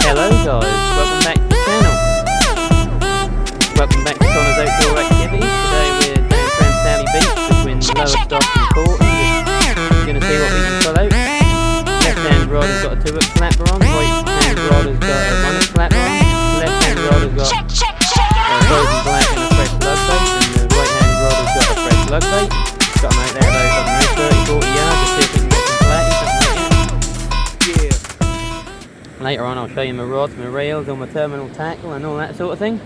Hello guys, welcome back to the channel. Welcome back to Connor's Outdoor Activities. Today we're down Tramps Alley Beach between Lowestoft and Corton. We're going to see what we can pull out. Left hand rod has got a 2-hook flapper on, right hand rod has got a 1-hook flapper on, left hand rod has got frozen black and a fresh lug bait, and the right hand rod has got a fresh lug bait. Got them out there about 30-40 yards to see if we can get some flatties, something like that. Later on I'll show you my rods, my reels, all my terminal tackle and all that sort of thing.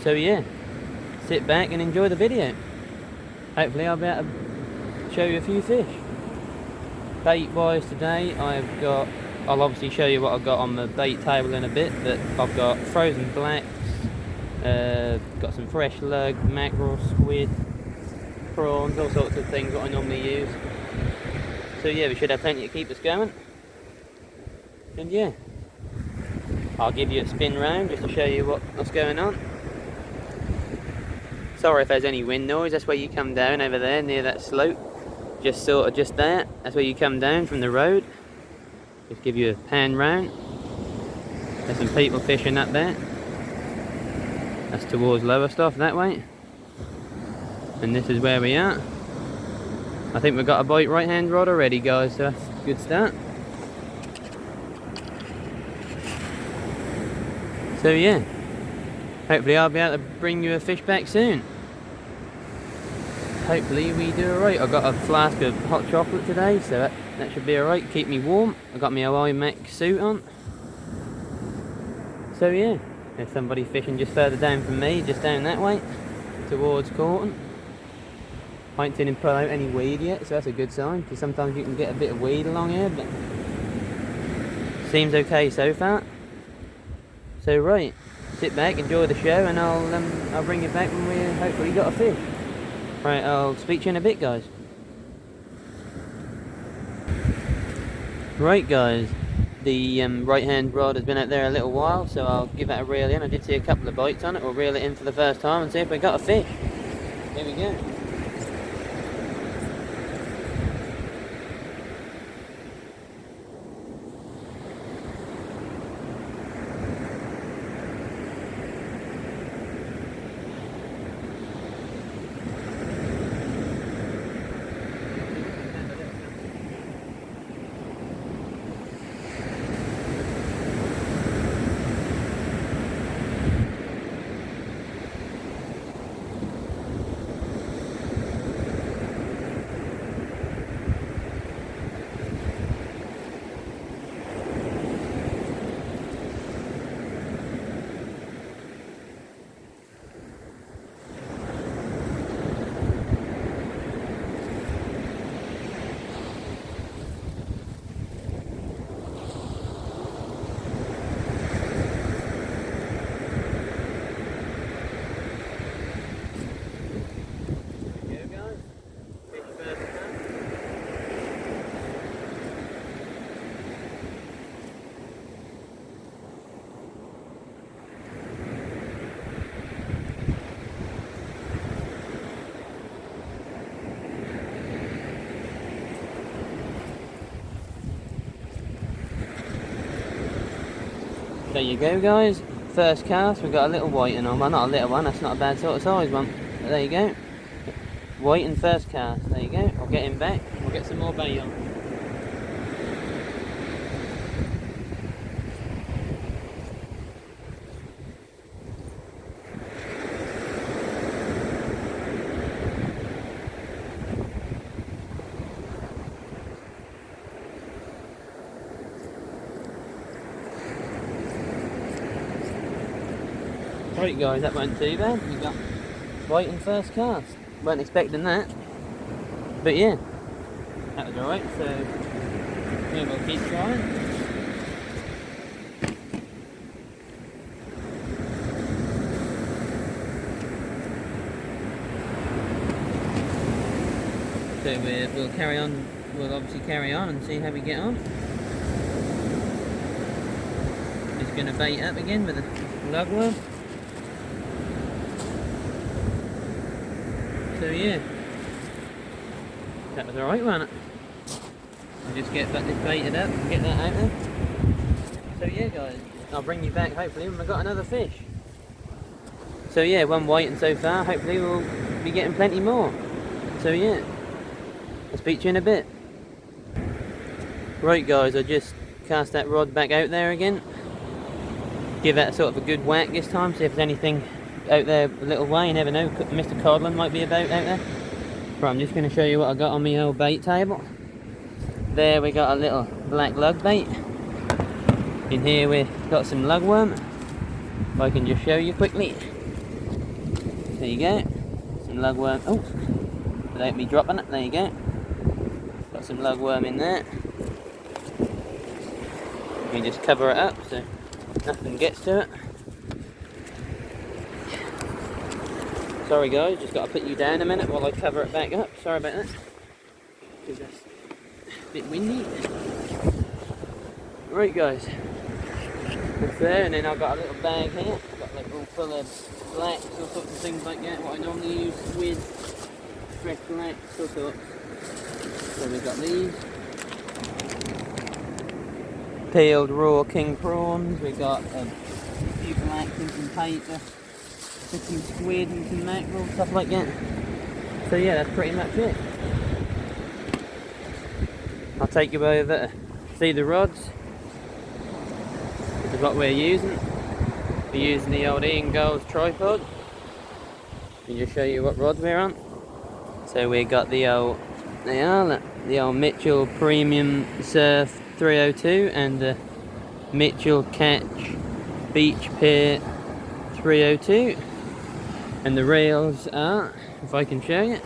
So yeah, sit back and enjoy the video. Hopefully I'll be able to show you a few fish. Bait wise today I'll obviously show you what I've got on the bait table in a bit, but I've got frozen blacks, got some fresh lug, mackerel, squid, prawns, all sorts of things that I normally use. So yeah, we should have plenty to keep us going. And yeah, I'll give you a spin round just to show you what's going on. Sorry if there's any wind noise, that's where you come down over there near that slope. Just there, that's where you come down from the road. Just give you a pan round. There's some people fishing up there. That's towards Lowestoft that way. And this is where we are. I think we've got a bite right hand rod already guys, so that's a good start. So yeah, hopefully I'll be able to bring you a fish back soon. Hopefully we do alright. I've got a flask of hot chocolate today, so that should be alright, keep me warm. I've got my Hawaii Mac suit on. So yeah, there's somebody fishing just further down from me, just down that way, towards Corton. I ain't seen him pull out any weed yet, so that's a good sign, because sometimes you can get a bit of weed along here, but seems okay so far. So right, sit back, enjoy the show, and I'll bring you back when we hopefully got a fish. Right, I'll speak to you in a bit guys. Right guys, the right hand rod has been out there a little while, so I'll give that a reel in. I did see a couple of bites on it. We'll reel it in for the first time and see if we got a fish. Here we go. There you go guys, first cast, we've got a little whiting on. Well, not a little one, that's not a bad sort of size one. But there you go, white and first cast, there you go. I'll get him back, we'll get some more bait on. Right guys, that went too bad. We got white in first cast. Weren't expecting that. But yeah, that was alright, so yeah, we'll keep trying. So we'll carry on, we'll obviously carry on and see how we get on. Just going to bait up again with a lugworm. So yeah, that was alright, wasn't it? just get this baited up and get that out there. So yeah guys, I'll bring you back hopefully when we've got another fish. So yeah, one waiting so far, hopefully we'll be getting plenty more. So yeah, I'll speak to you in a bit. Right guys, I just cast that rod back out there again. Give that sort of a good whack this time, see if there's anything out there a little way, you never know, Mr. Codlin might be about out there. Right, I'm just going to show you what I got on my old bait table. There we got a little black lug bait. In here we've got some lugworm. If I can just show you quickly. There you go, some lugworm. Oh, without me dropping it, there you go. Got some lugworm in there. You just cover it up so nothing gets to it. Sorry guys, just got to put you down a minute while I cover it back up. Sorry about that. Because that's a bit windy. Right guys, that's there, and then I've got a little bag here. Got like all full of blacks, all sorts of things like that. What I normally use, Squid, fresh blacks, all sorts. So we've got these. Peeled raw king prawns. We've got a few blacks and some paper. Some squid and some mackerel, stuff like that. So yeah, that's pretty much it. I'll take you over to see the rods. This is what we're using. We're using the old Ian Gold's tripod. I'll just show you what rods we're on. So we got the old, the old Mitchell Premium Surf 302 and the Mitchell Catch Beach Pier 302. And the rails are, if I can show you,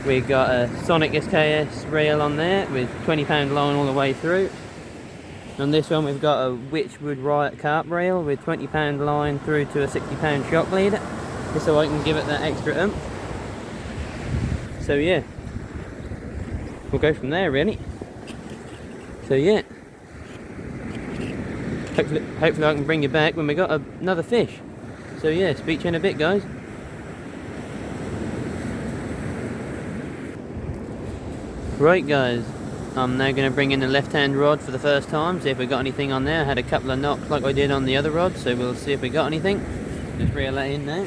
we've got a Sonic SKS rail on there with 20-pound line all the way through. On this one we've got a Witchwood Riot carp rail with 20-pound line through to a 60-pound shock leader, just so I can give it that extra oomph. So yeah, we'll go from there really. So yeah, hopefully I can bring you back when we got another fish. So yeah, speak to you in a bit guys. Right guys, I'm now going to bring in the left hand rod for the first time, see if we got anything on there. I had a couple of knocks like I did on the other rod, so we'll see if we got anything. Just reel that in now.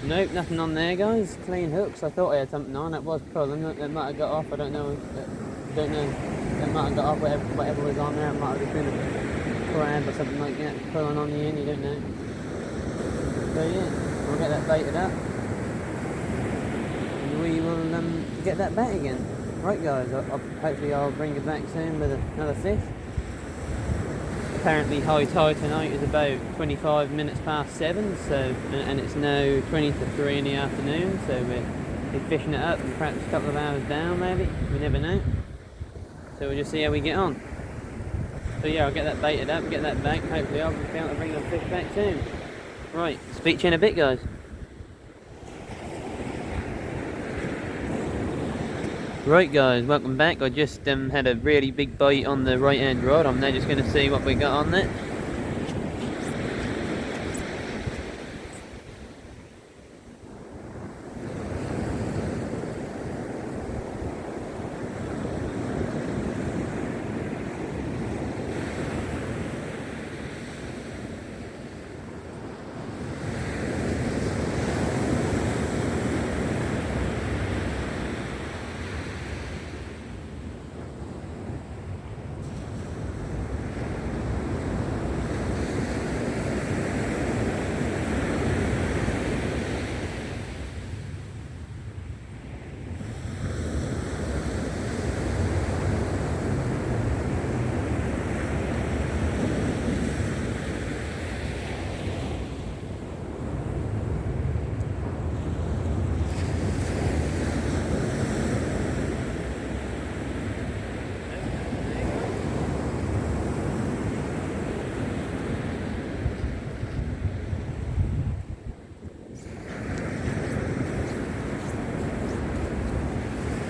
Nope, nothing on there guys, clean hooks. I thought I had something on, it was pulling, it might have got off, I don't know, it might have got off, whatever was on there, it might have just been a crab or something like that, pulling on the end, you don't know. So yeah, we'll get that baited up, and we will get that back again. Right guys, hopefully I'll bring you back soon with another fish. Apparently high tide tonight is about 25 minutes past 7, so and it's now 20 to 3 in the afternoon, so we're fishing it up and perhaps a couple of hours down maybe, we never know. So we'll just see how we get on. So yeah, I'll get that baited up, get that back, hopefully I'll be able to bring the fish back soon. Right, speak to you in a bit guys. Right guys, welcome back. I just had a really big bite on the right hand rod. I'm now just going to see what we got on there.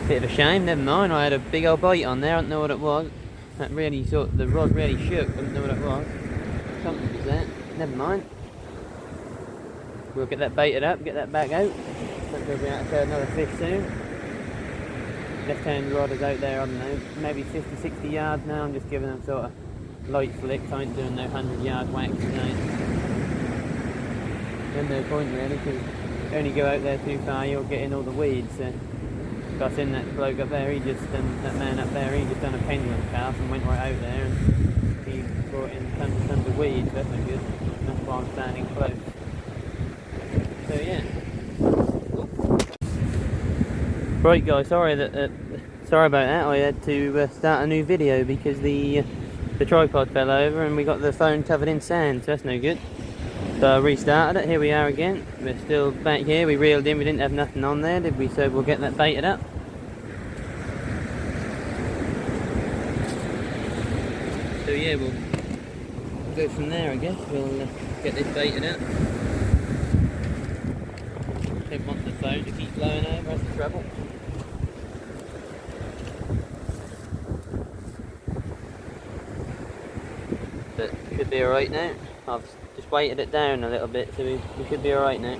Bit of a shame, never mind. I had a big old bite on there, I don't know what it was. That really the rod really shook, I don't know what it was. Something was that, never mind. We'll get that baited up, get that back out. Hopefully we'll be able to catch another fish soon. Left hand rod is out there, I don't know, maybe 50, 60 yards now. I'm just giving them sort of light flicks. I ain't doing no 100-yard whacks today. There's no point really, because if you only go out there too far, you'll get in all the weeds. So got in that bloke up there, that man up there, he just done a pendulum cast and went right out there, and he brought in tons of weeds. That's no good. That's why I'm standing close. So yeah. Right guys, sorry about that. I had to start a new video because the tripod fell over and we got the phone covered in sand, so that's no good. So I restarted it. Here we are again. We're still back here. We reeled in. We didn't have nothing on there, did we? So we'll get that baited up. So yeah, we'll go from there, I guess. We'll get this baited up. Don't want the phone to keep blowing over. That's the trouble. But it should be alright now. I've just weighted it down a little bit, so we should be alright now.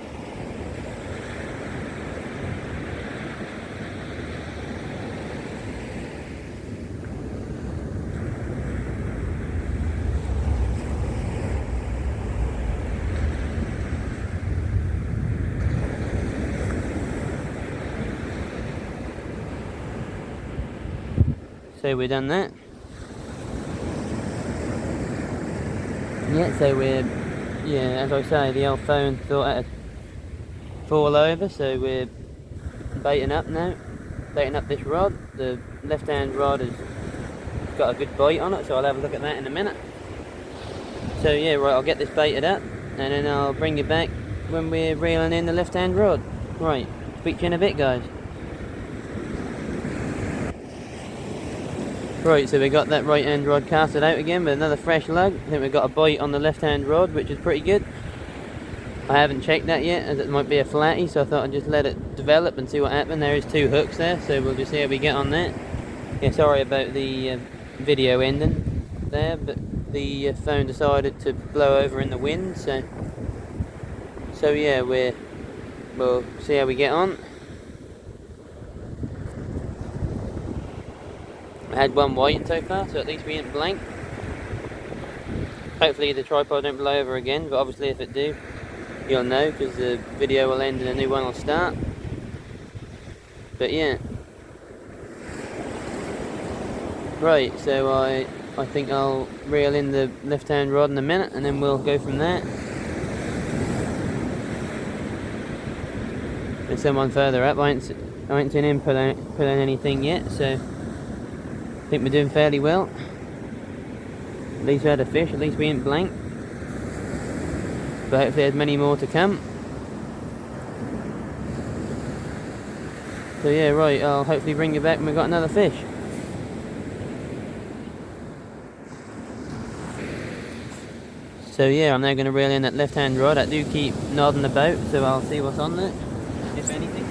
So we've done that. Yeah, so as I say, the old phone thought it'd fall over, so we're baiting up now. Baiting up this rod. The left hand rod has got a good bite on it, so I'll have a look at that in a minute. So yeah, right, I'll get this baited up and then I'll bring you back when we're reeling in the left hand rod. Right, speak to you in a bit guys. Right, so we got that right hand rod casted out again with another fresh lug. I think we've got a bite on the left hand rod, which is pretty good. I haven't checked that yet, as it might be a flatty, so I thought I'd just let it develop and see what happened. There is 2 hooks there, so we'll just see how we get on that. Yeah, sorry about the video ending there, but the phone decided to blow over in the wind, so yeah, we'll see how we get on. I had one whiting so far, so at least we ain't blank. Hopefully the tripod don't blow over again, but obviously if it do, you'll know, because the video will end and a new one will start. But yeah. Right, so I think I'll reel in the left hand rod in a minute and then we'll go from there. There's someone further up. I ain't seen him put in anything yet, so I think we're doing fairly well. At least we had a fish, at least we ain't blank. But hopefully there's many more to come. So yeah, right, I'll hopefully bring you back when we've got another fish. So yeah, I'm now going to reel in that left hand rod. I do keep nodding about, so I'll see what's on there, if anything.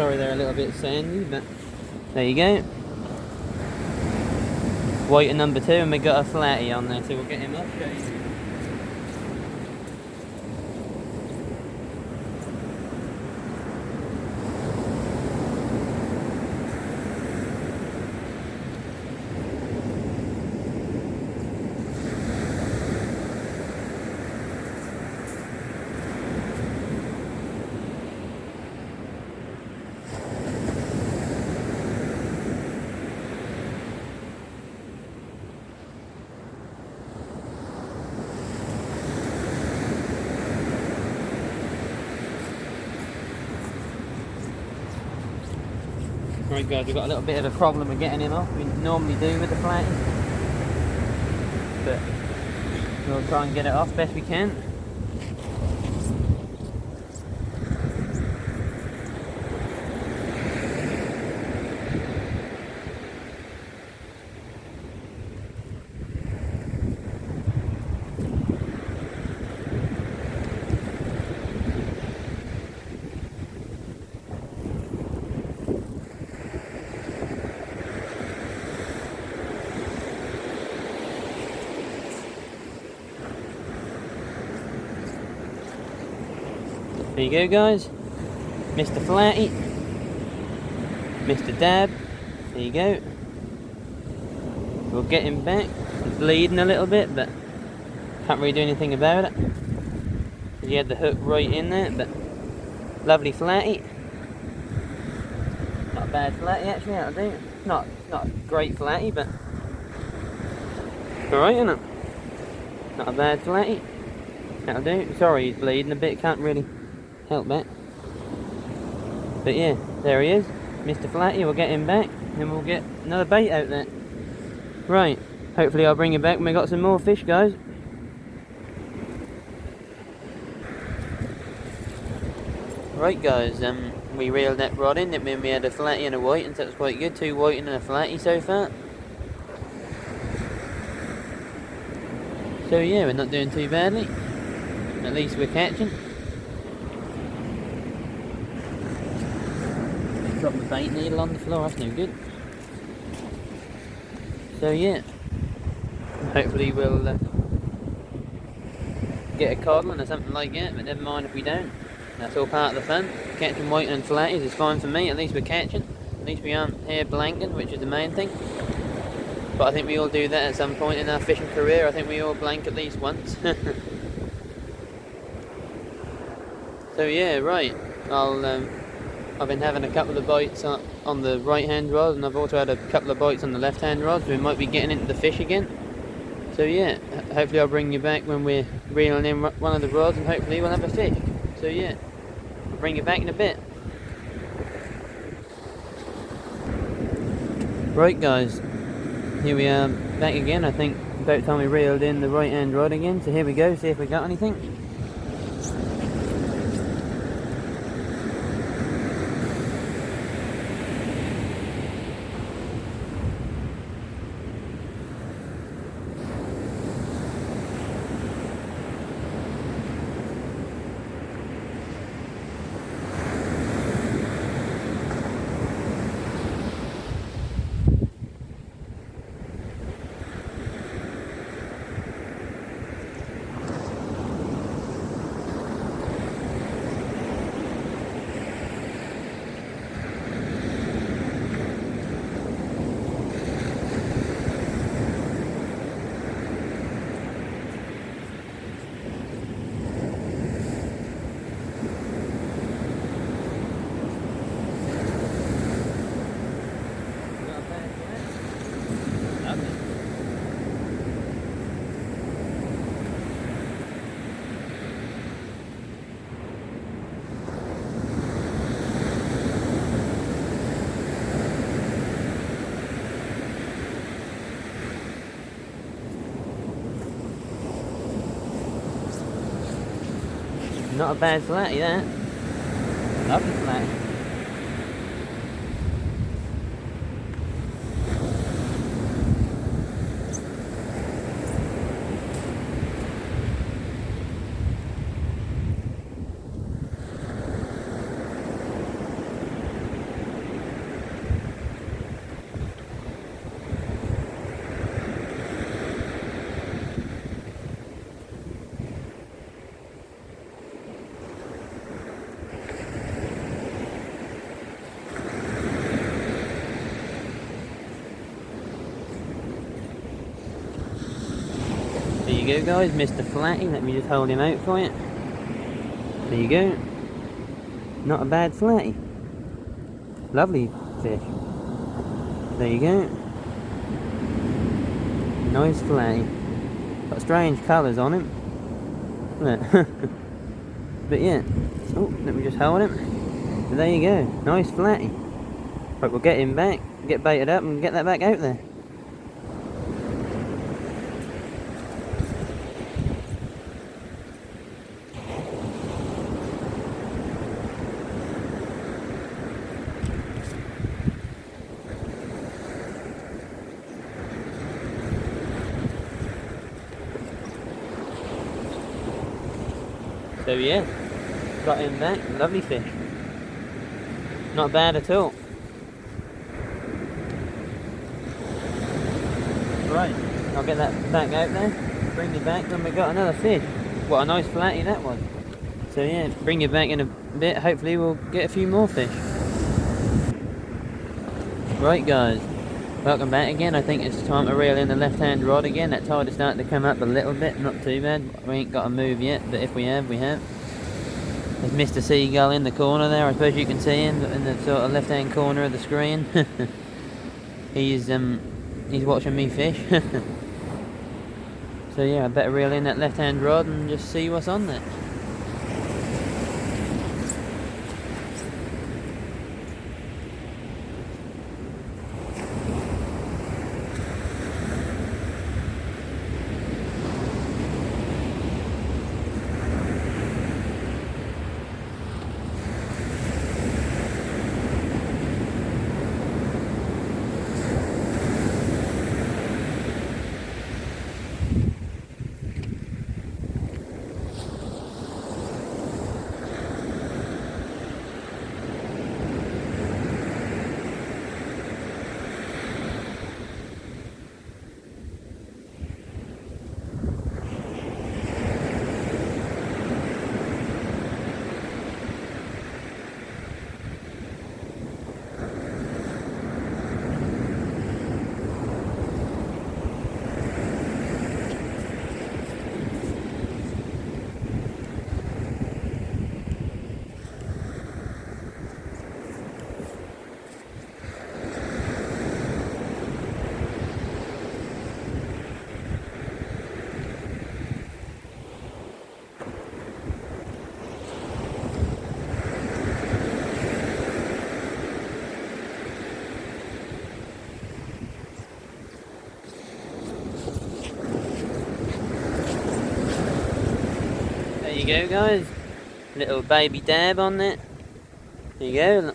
Sorry they're a little bit sandy, but there you go. White and number 2, and we got a flatty on there, so we'll get him up. Right guys, we've got a little bit of a problem with getting him off. We normally do with the flatty, but we'll try and get it off best we can. There you go guys, Mr. Flatty, Mr. Dab, there you go. We'll get him back. He's bleeding a little bit, but can't really do anything about it. He had the hook right in there, but lovely flatty. Not a bad flatty actually, that'll do. Not a great flatty, but it's alright, isn't it? Not a bad flatty. That'll do. Sorry he's bleeding a bit, can't really help that. But yeah, there he is, Mr. Flatty. We'll get him back, and we'll get another bait out there. Right, hopefully I'll bring you back when we got some more fish, guys. Right guys, we reeled that rod in. That meant we had a flatty and a white, and so that's quite good. 2 white and a flatty so far. So yeah, we're not doing too badly. At least we're catching. Drop the bait needle on the floor, that's no good. So yeah, hopefully we'll get a codlin or something like that, but never mind if we don't. That's all part of the fun. Catching white and flatties is fine for me. At least we're catching. At least we aren't here blanking, which is the main thing. But I think we all do that at some point in our fishing career. I think we all blank at least once. So yeah, right. I've been having a couple of bites on the right hand rod, and I've also had a couple of bites on the left hand rod, so we might be getting into the fish again. So yeah, hopefully I'll bring you back when we're reeling in one of the rods, and hopefully we'll have a fish. So yeah, I'll bring you back in a bit. Right guys, here we are back again. I think about time we reeled in the right hand rod again, so here we go, see if we got anything. Not a bad flatty, that. Lovely flatty. you go guys, Mr. Flatty. Let me just hold him out for you. There you go. Not a bad flatty. Lovely fish. There you go. Nice flatty. Got strange colours on him. Look. But yeah. Oh, let me just hold him. So there you go. Nice flatty. Right, we'll get him back, get baited up and get that back out there. So yeah, got him back, lovely fish. Not bad at all. Right, I'll get that back out there, bring you back when we got another fish. What a nice flatty that was. So yeah, bring you back in a bit, hopefully we'll get a few more fish. Right guys, welcome back again. I think it's time to reel in the left hand rod again. That tide is starting to come up a little bit, not too bad. We ain't got a move yet, but if we have, we have. There's Mr. Seagull in the corner there, I suppose you can see him in the sort of left hand corner of the screen. He's watching me fish. So yeah, I better reel in that left hand rod and just see what's on there. There you go guys, little baby dab on there. There you go.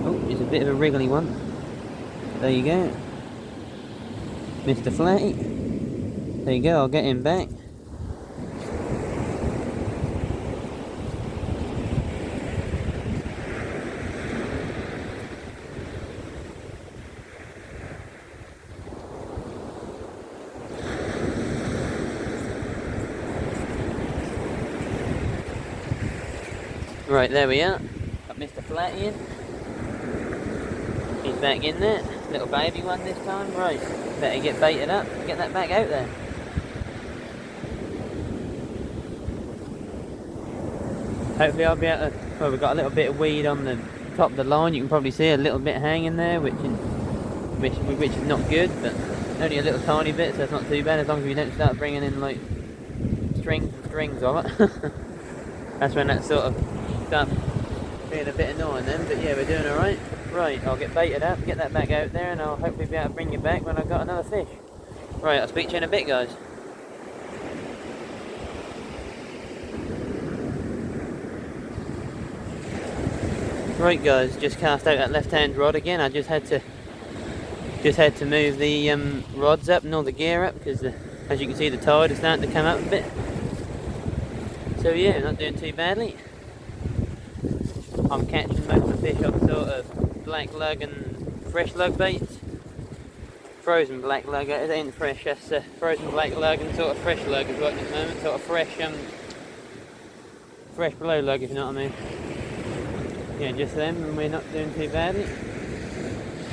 Oh, it's a bit of a wriggly one. There you go, Mr. Flatty. There you go, I'll get him back. Right, there we are. Got Mr. Flatty in. He's back in there. Little baby one this time. Right, better get baited up. Get that back out there. Hopefully I'll be able to... Well, we've got a little bit of weed on the top of the line. You can probably see a little bit hanging there, which is not good, but only a little tiny bit, so it's not too bad as long as we don't start bringing in like strings and strings of it. That's when that sort of starts being a bit annoying then, but yeah, we're doing alright. Right, I'll get baited up, get that back out there, and I'll hopefully be able to bring you back when I've got another fish. Right, I'll speak to you in a bit guys. Right guys, just cast out that left hand rod again. I just had to move the rods up and all the gear up because as you can see the tide is starting to come up a bit. So yeah, not doing too badly. I'm catching most of the fish off sort of black lug and fresh lug baits. Frozen black lug, it ain't fresh, that's frozen black lug and sort of fresh lug is right at the moment, sort of fresh below lug if you know what I mean. Yeah, just them, and we're not doing too badly.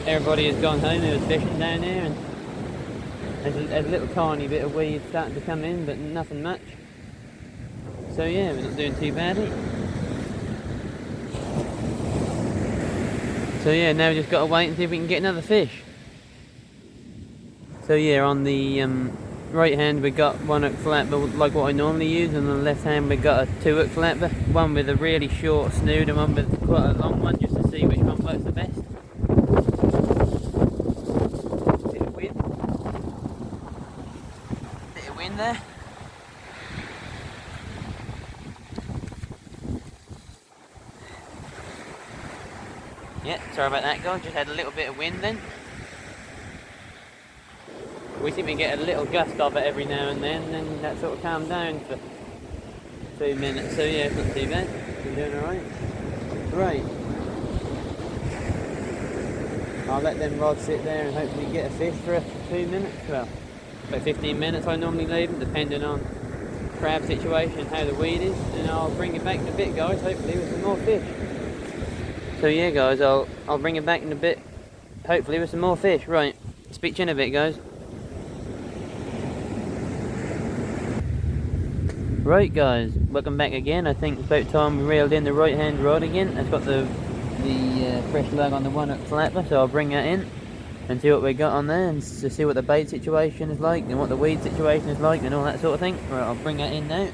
Everybody has gone home who was fishing down there, and There's a little tiny bit of weed starting to come in, but nothing much. So yeah, we're not doing too badly. So yeah, now we just got to wait and see if we can get another fish. So yeah, on the right hand we got 1 hook flatboard like what I normally use, and on the left hand we got a 2 hook flatboard, one with a really short snood and one with quite a long one, just to see which one works the best. Bit of wind there. Yeah, sorry about that guys, just had a little bit of wind then. We seem to get a little gust of it every now and then that sort of calmed down for 2 minutes. So yeah, it's not too bad. We're doing alright. Right. I'll let them rods sit there and hopefully get a fish for 2 minutes. Well, about 15 minutes I normally leave them, depending on crab situation and how the weed is. And I'll bring it back in a bit guys, hopefully with some more fish. So yeah guys, I'll bring it back in a bit, hopefully with some more fish. Right, speak to you in a bit guys. Right guys, welcome back again. I think it's about time we reeled in the right hand rod again. It's got the fresh lug on the 1 hook flapper, so I'll bring that in and see what we got on there, and to see what the bait situation is like and what the weed situation is like and all that sort of thing. Right, I'll bring that in now.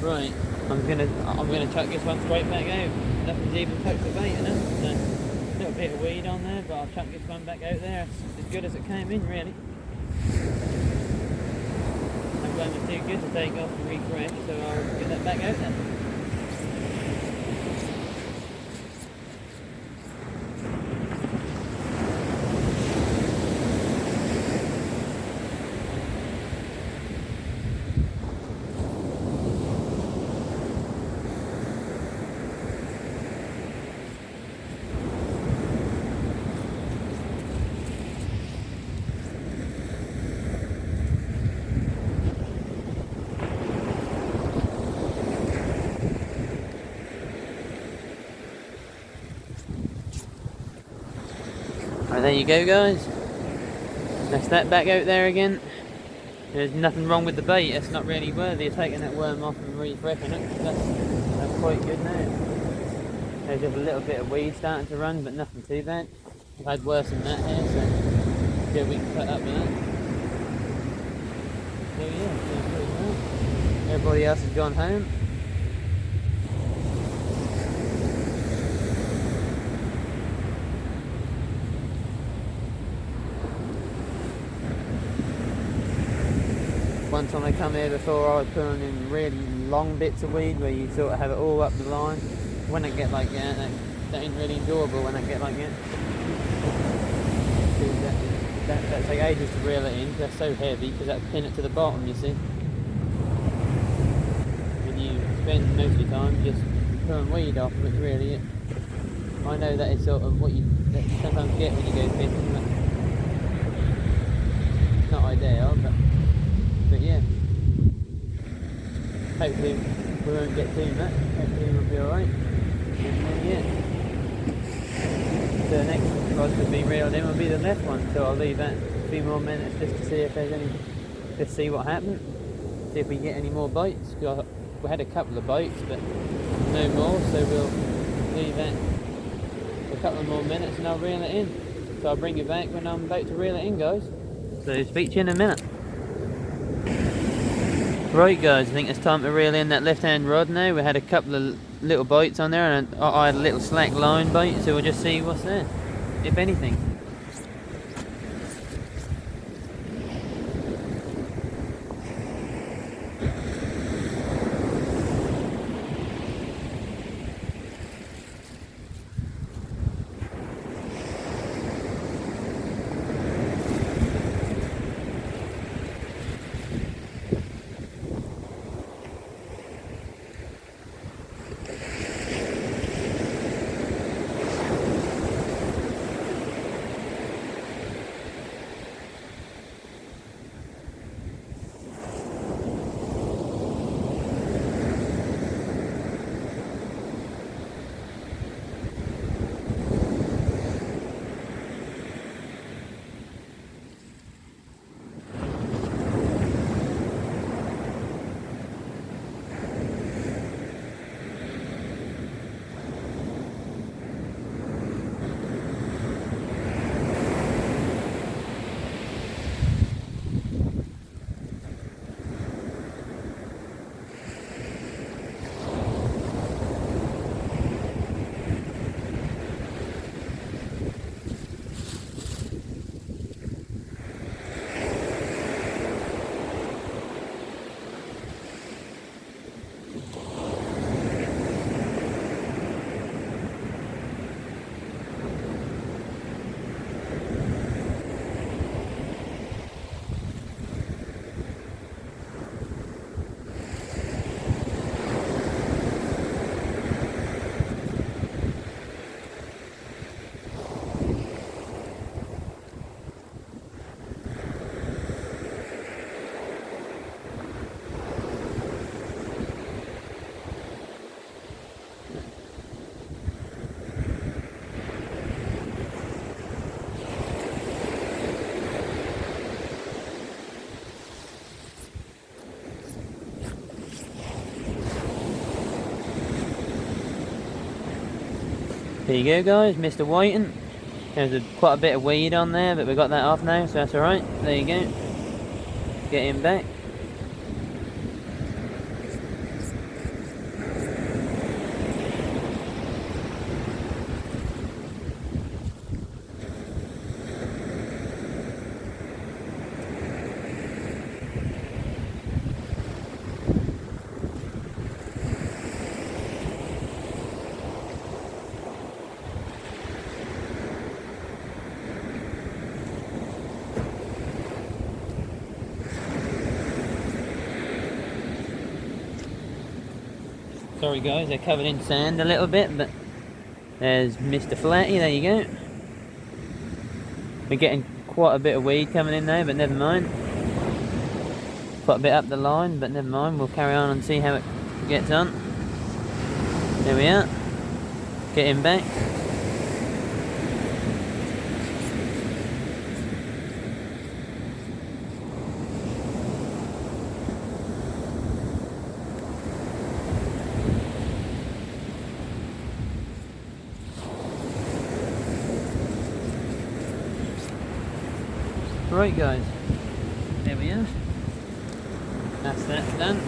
Right, I'm gonna chuck this one straight back out. Nothing's even touched the bait, enough. So, a little bit of weed on there, but I'll chuck this one back out there. It's as good as it came in, really. That one was too good to take off and refresh, so I'll get that back out there. Right, there you go guys, that's that back out there again. There's nothing wrong with the bait, it's not really worthy of taking that worm off and refreshing it. That's quite good now. There's just a little bit of weed starting to run, but nothing too bad. I've had worse than that here, so see if we can put up with that. So yeah, pretty well. Everybody else has gone home. once when I come here before, I was pulling in really long bits of weed where you sort of have it all up the line. When I get like that ain't really enjoyable when I get like that. That take ages to reel it in, because that's so heavy, because that'll pin it to the bottom, you see. And you spend most of your time just pulling weed off, which really it. I know that is sort of what you sometimes get when you go fishing, but it's not ideal, but yeah. Hopefully we won't get too much, hopefully we'll be alright. And then yeah. The next rod to be reeled in will be the left one, so I'll leave that a few more minutes just to see if there's any, just see what happened, see if we get any more bites. We had a couple of bites, but no more, so we'll leave that for a couple of more minutes and I'll reel it in. So I'll bring you back when I'm about to reel it in, guys. So speak to you in a minute. Right guys, I think it's time to reel in that left hand rod now. We had a couple of little bites on there and I had a little slack line bite, so we'll just see what's there, if anything. There you go guys, Mr. Whiting. There's quite a bit of weed on there, but we got that off now, so that's alright. There you go. Get him back. Sorry guys, they're covered in sand a little bit, but there's Mr. Flatty, there you go. We're getting quite a bit of weed coming in now, but never mind. Quite a bit up the line, but never mind, we'll carry on and see how it gets on. There we are. Get him back. Right guys, there we are. That's that done.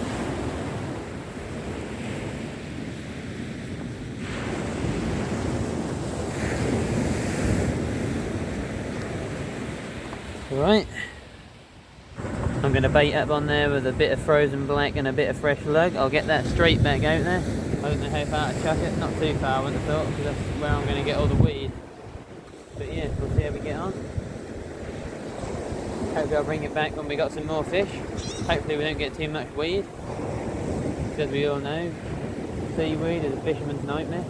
Right. I'm going to bait up on there with a bit of frozen black and a bit of fresh lug. I'll get that straight back out there. I don't know how far to chuck it, not too far I wouldn't have thought, because that's where I'm going to get all the weed. But yeah, we'll see how we get on. Hopefully I'll bring it back when we got some more fish. Hopefully we don't get too much weed, because we all know seaweed is a fisherman's nightmare.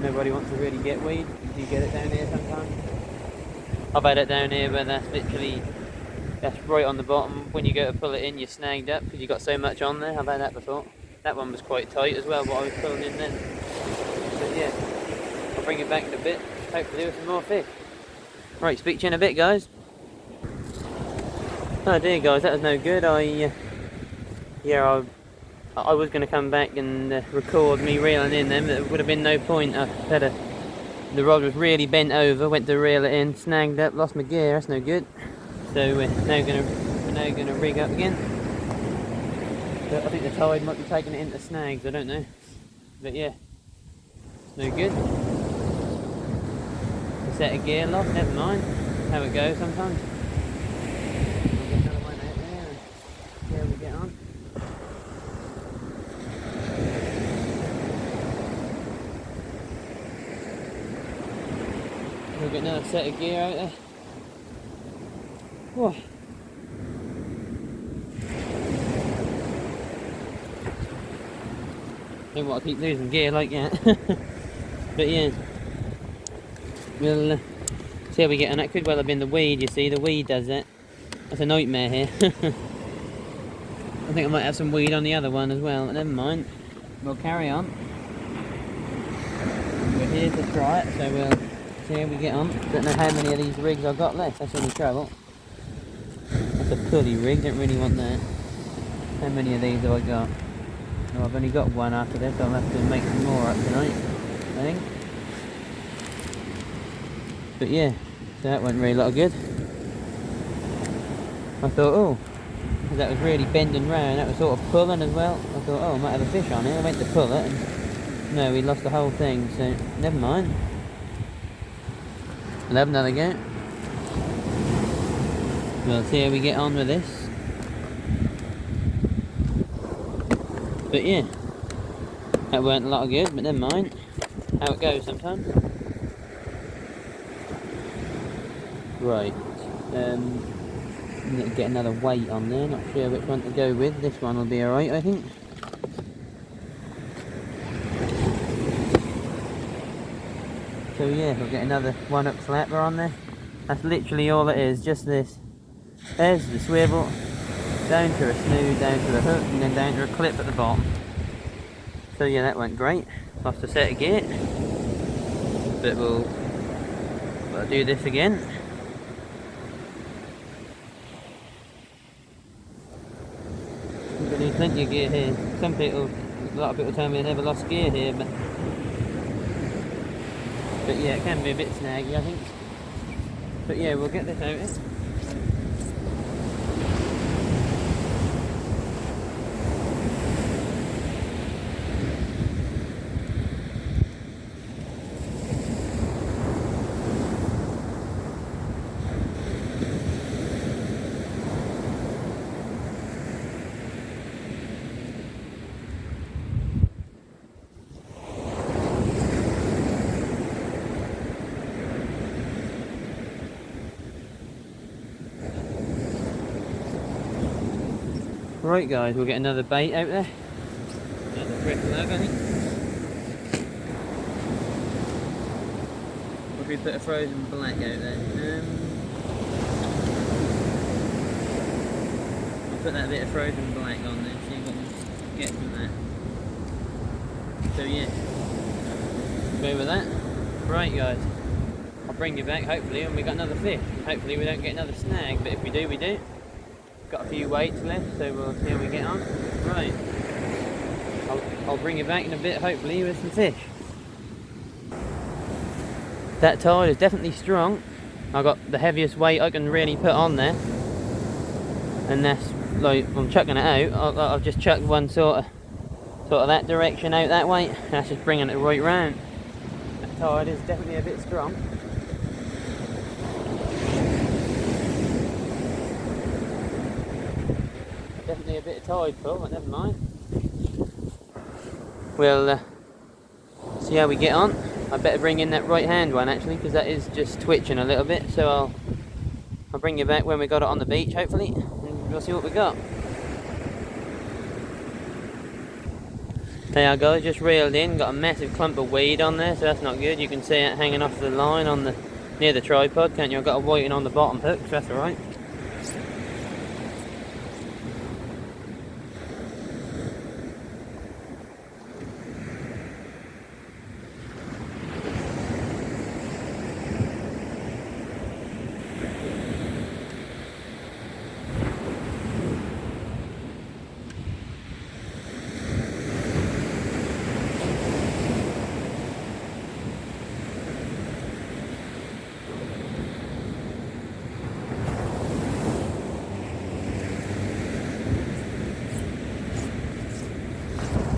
Nobody wants to really get weed. Do you get it down here sometimes? I've had it down here where that's literally, that's right on the bottom. When you go to pull it in, you're snagged up because you've got so much on there. I've had that before. That one was quite tight as well, what I was pulling in then. But yeah, I'll bring it back in a bit, hopefully with some more fish. Right, speak to you in a bit, guys. Oh dear, guys, that was no good. I was going to come back and record me reeling in them. There would have been no point. The rod was really bent over, went to reel it in, snagged up, lost my gear. That's no good. So we're now going to rig up again. But I think the tide might be taking it into snags. I don't know. But yeah, it's no good. A set of gear lost. Never mind. How it goes sometimes. I'll get another one out there and see how we get on. We'll get another set of gear out there. Whoa. Don't want to keep losing gear like that. But yeah, we'll see how we get on. That could well have been the weed, you see. The weed does that. That's a nightmare here. I think I might have some weed on the other one as well, but never mind. We'll carry on. We're here to try it, so we'll see how we get on. Don't know how many of these rigs I've got left, that's only trouble. That's a pulley rig, don't really want that. How many of these have I got? Oh, I've only got one after this, so I'll have to make some more up tonight, I think. But yeah, so that went really a lot of good. I thought, oh, that was really bending round, that was sort of pulling as well. I thought, oh, I might have a fish on here. I went to pull it, and no, we lost the whole thing, so never mind. We'll have another go. We'll see how we get on with this. But yeah, that weren't a lot of good, but never mind. How it goes sometimes. Right, I'm going to get another weight on there, not sure which one to go with. This one will be alright, I think. So yeah, we'll get another 1-up flapper on there. That's literally all it is, just this. There's the swivel, down to a snood, down to the hook, and then down to a clip at the bottom. So yeah, that went great. Lost a set of gear. But we'll do this again. We're going to need plenty of gear here. A lot of people tell me they never lost gear here, but yeah, it can be a bit snaggy, I think. But yeah, we'll get this out here. Right guys, we'll get another bait out there. Another fresh lug, I think. What if we put a frozen black out there? I'll put that bit of frozen black on there, see what we get from that. So yeah, go with that. Right guys, I'll bring you back hopefully when we got another fish. Hopefully we don't get another snag, but if we do, we do. Got a few weights left, so we'll see how we get on. Right, I'll bring you back in a bit, hopefully, with some fish. That tide is definitely strong. I got the heaviest weight I can really put on there, and that's like I'm chucking it out. I've just chucked one sort of that direction out that way. That's just bringing it right round. That tide is definitely a bit strong. definitely a bit of tide pull, but never mind. We'll see how we get on. I better bring in that right hand one actually, because that is just twitching a little bit. So I'll bring you back when we got it on the beach, hopefully, and we'll see what we got. There, guys, just reeled in. Got a massive clump of weed on there, so that's not good. You can see it hanging off the line on the near the tripod, can't you? I've got a whiting on the bottom hook, so that's all right.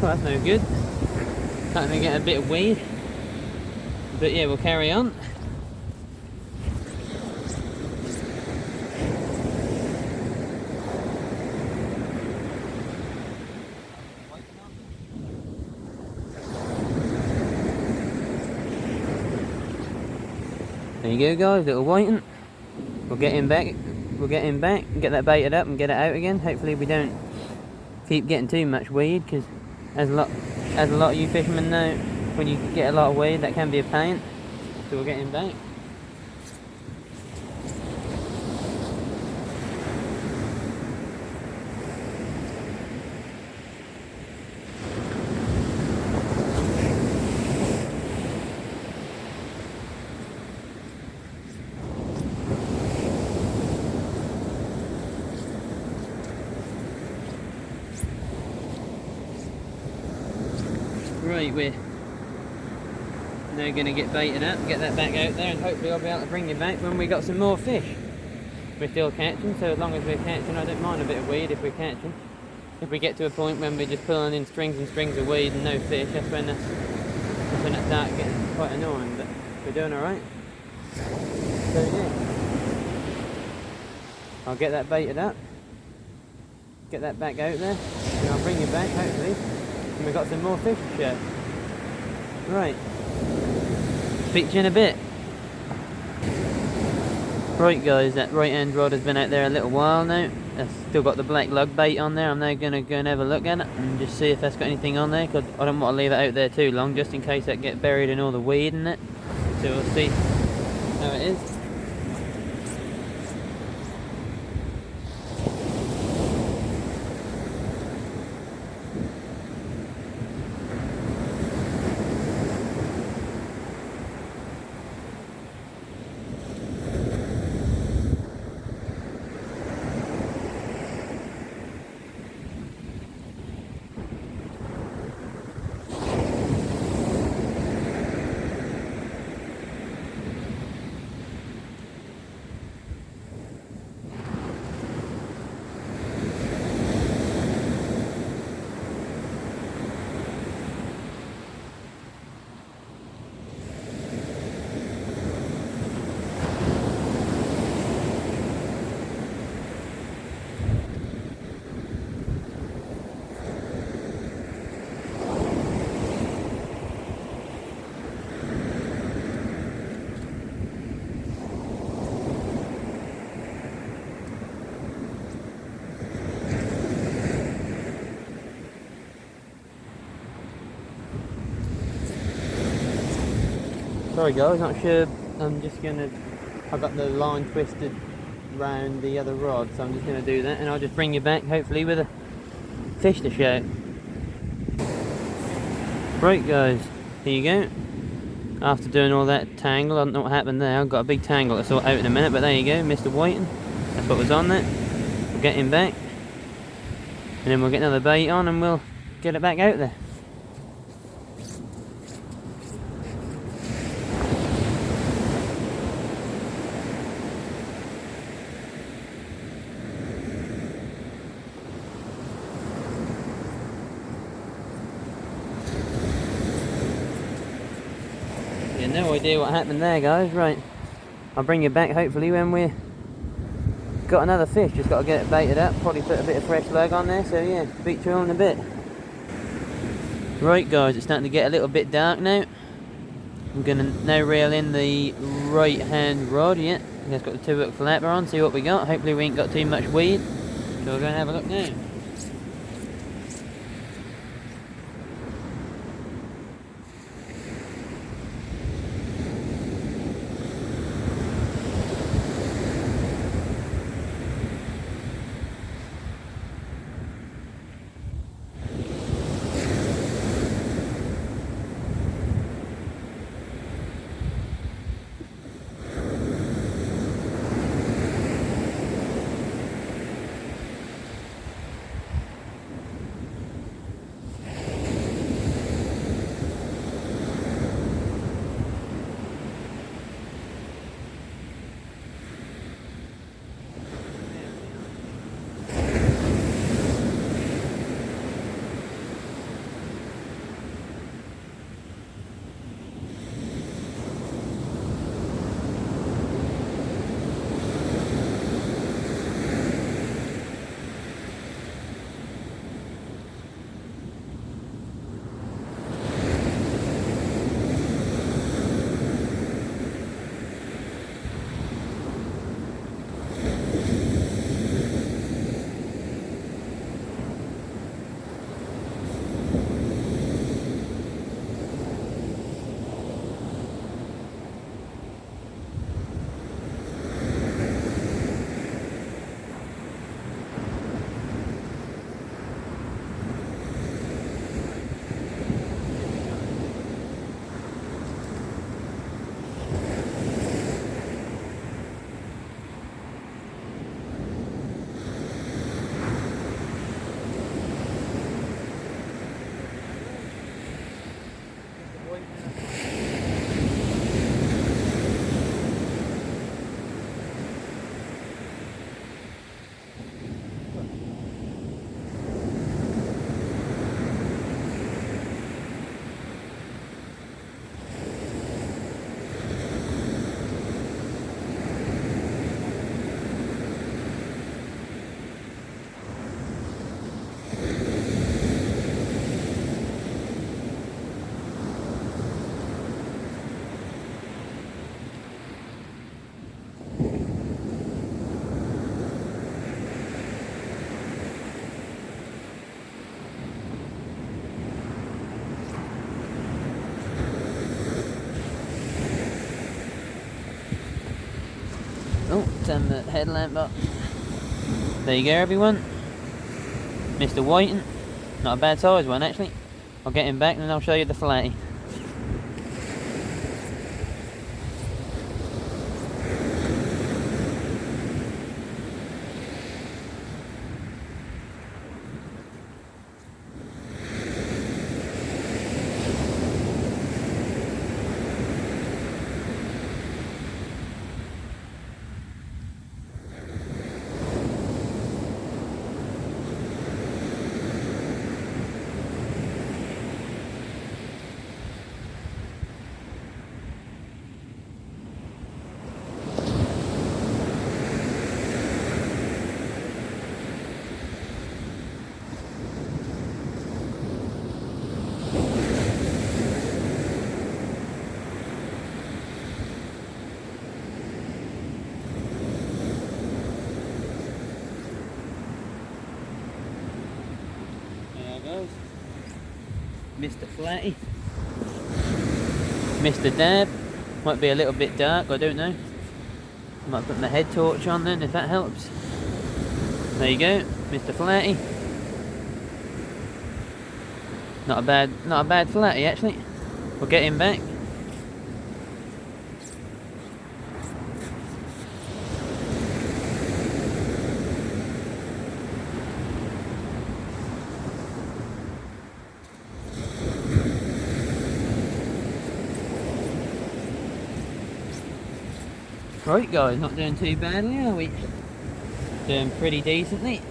Well, that's no good. Starting to get a bit of weed. But yeah, we'll carry on. There you go, guys, little whiting. We'll get him back. We'll get him back and get that baited up and get it out again. Hopefully we don't keep getting too much weed, because as a lot of you fishermen know, when you get a lot of weed, that can be a pain. So we'll get him back. Right, we're now going to get baited up, get that back out there, and hopefully I'll be able to bring you back when we got some more fish. We're still catching, so as long as we're catching, I don't mind a bit of weed if we're catching. If we get to a point when we're just pulling in strings and strings of weed and no fish, that's when it starts getting quite annoying, but we're doing alright. So yeah, I'll get that baited up, get that back out there, and I'll bring you back hopefully. And we've got some more fish to show. Right. Speak to you in a bit. Right guys, that right hand rod has been out there a little while now. It's still got the black lug bait on there. I'm now going to go and have a look at it and just see if that's got anything on there, because I don't want to leave it out there too long, just in case that gets buried in all the weed in it. So we'll see how it is. Sorry guys, not sure. I've got the line twisted round the other rod, so I'm just gonna do that, and I'll just bring you back hopefully with a fish to show. Right guys, here you go. After doing all that tangle, I don't know what happened there. I've got a big tangle to sort out in a minute, but there you go, Mr. Whiting. That's what was on there. We'll get him back, and then we'll get another bait on and we'll get it back out there. No idea what happened there guys. Right, I'll bring you back hopefully when we're Got another fish, just got to get it baited up, probably put a bit of fresh lug on there, so yeah, speak to you all in a bit. Right guys, it's starting to get a little bit dark now. I'm going to now reel in the right hand rod, yeah. It's got the 2-hook flapper on, see what we got. Hopefully we ain't got too much weed. So we're going to have a look now. Oh, turn the headlamp up. There you go everyone. Mr. Whiting. Not a bad size one actually. I'll get him back and then I'll show you the flatty. Mr. Flatty, Mr. Dab. Might be a little bit dark, I don't know. Might put my head torch on then if that helps. There you go, Mr. Flatty. Not a bad flatty actually. We'll get him back. Right guys, not doing too badly, are we? Doing pretty decently.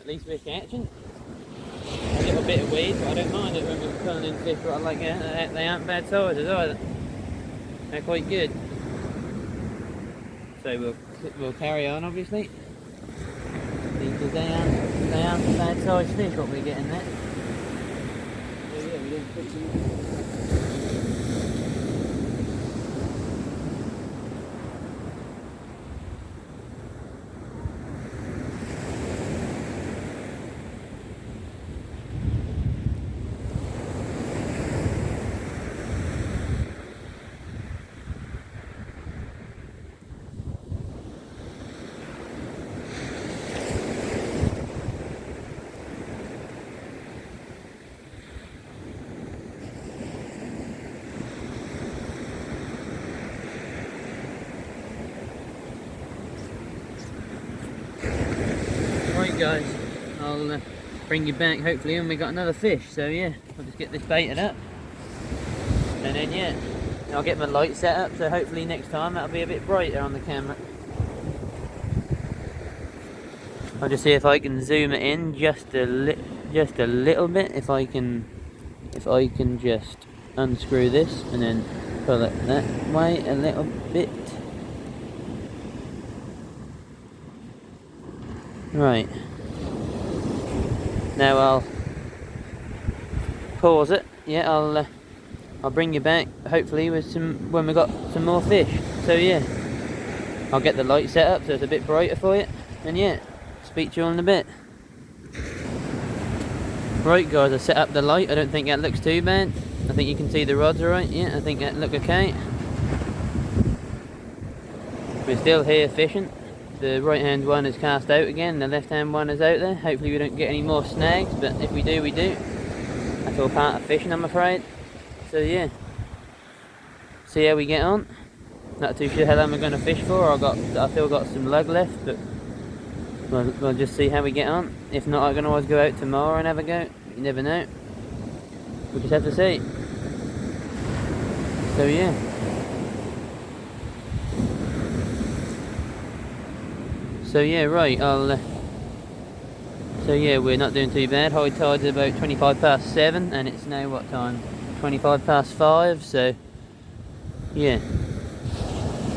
At least we're catching a little bit of weed, but I don't mind it when we're pulling in fish what I like. They aren't bad sizes either. They're quite good. So we'll carry on, obviously, because they aren't bad sized fish what we're getting there. So yeah, we didn't put some. Right guys, I'll bring you back hopefully when we got another fish. So yeah, I'll just get this baited up, and then yeah, I'll get my light set up, so hopefully next time that'll be a bit brighter on the camera. I'll just see if I can zoom it in just a little bit. If I can just unscrew this and then pull it that way a little bit. Right. Now I'll pause it. Yeah, I'll bring you back hopefully with when we got some more fish. So yeah, I'll get the light set up so it's a bit brighter for you. And yeah, speak to you all in a bit. Right guys, I set up the light. I don't think that looks too bad. I think you can see the rods alright. Yeah, I think that look okay. We're still here fishing. The right hand one is cast out again, the left hand one is out there. Hopefully we don't get any more snags, but if we do, we do. That's all part of fishing, I'm afraid. So yeah, see how we get on. Not too sure how long we're going to fish for. I still got some lug left, but we'll just see how we get on. If not, I can always go out tomorrow and have a go. You never know. We just have to see. So yeah. So yeah, right, so yeah, we're not doing too bad. High tide's about 25 past 7 and it's now what time? 25 past 5, so yeah.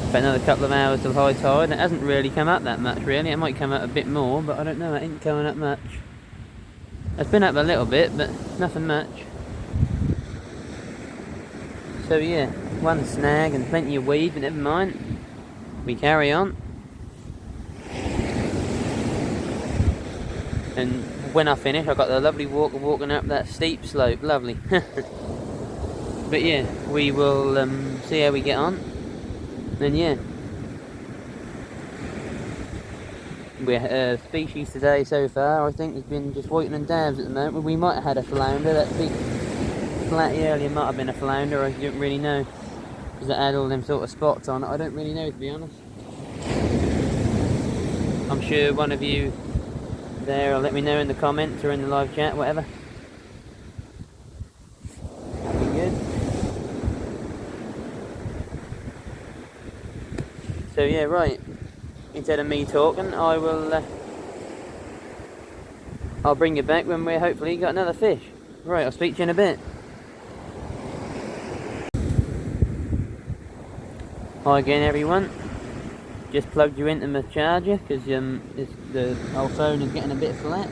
About another couple of hours till high tide. It hasn't really come up that much really. It might come up a bit more, but I don't know, it ain't coming up much. It's been up a little bit, but nothing much. So yeah, one snag and plenty of weed, but never mind. We carry on. And when I finish, I got the lovely walk of walking up that steep slope, lovely. But yeah, we will see how we get on. And yeah, we're species today so far, I think, has been just whiting and dabs at the moment. We might have had a flounder. That big flatty earlier might have been a flounder. I don't really know, because it had all them sort of spots on it. I don't really know, to be honest. I'm sure one of you there will let me know in the comments or in the live chat, whatever. That'd be good. So yeah, right. Instead of me talking, I'll bring you back when we're hopefully got another fish. Right, I'll speak to you in a bit. Hi again, everyone. Just plugged you into my charger because the old phone is getting a bit flat.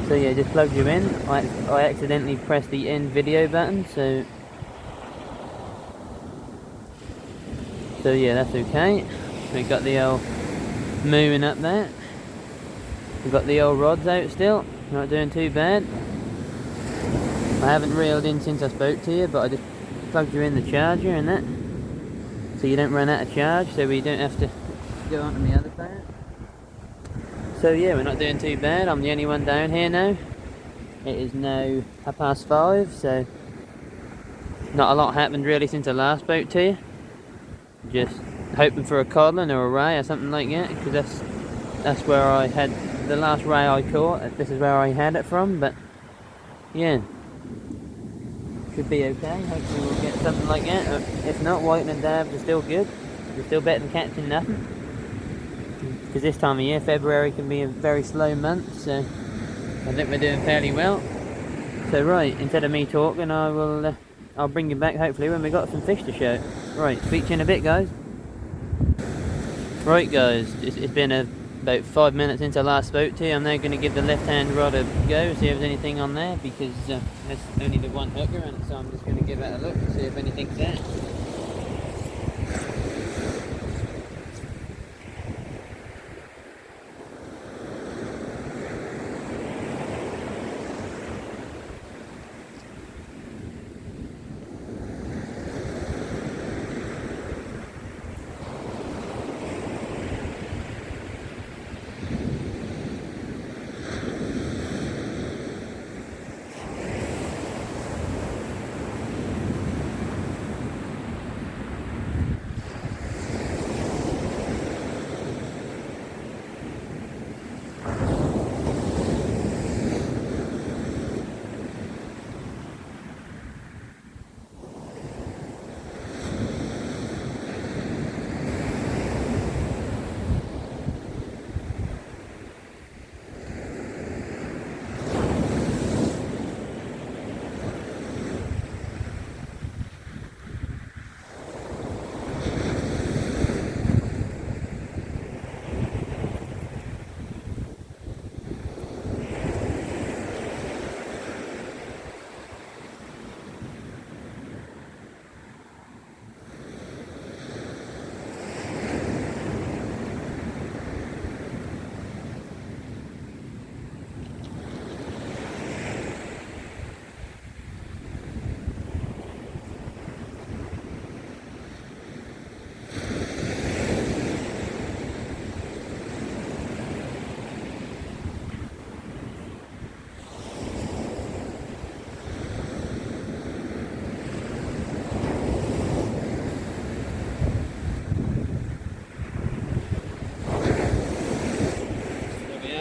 So yeah, just plugged you in. I accidentally pressed the end video button, so yeah, that's okay. We've got the old moving up there. We've got the old rods out still. Not doing too bad. I haven't reeled in since I spoke to you, but I just plugged you in the charger and that, so you don't run out of charge, so we don't have to go on to the other phone. So yeah, we're not doing too bad. I'm the only one down here now. It is now 5:30, so not a lot happened really since I last spoke to you. Just hoping for a codlin or a ray or something like that, because that's where I had the last ray I caught. This is where I had it from, but yeah, should be okay. Hopefully we'll get something like that. If not, whiting and dabs are still good. They're still better than catching nothing, because this time of year, February, can be a very slow month, so I think we're doing fairly well. So right, instead of me talking, I'll bring you back hopefully when we got some fish to show. Right, speak to you in a bit, guys. Right, guys, it's been about 5 minutes since I last spoke to you. I'm now going to give the left-hand rod a go, see if there's anything on there, because there's only the one hooker, and so I'm just going to give it a look and see if anything's there.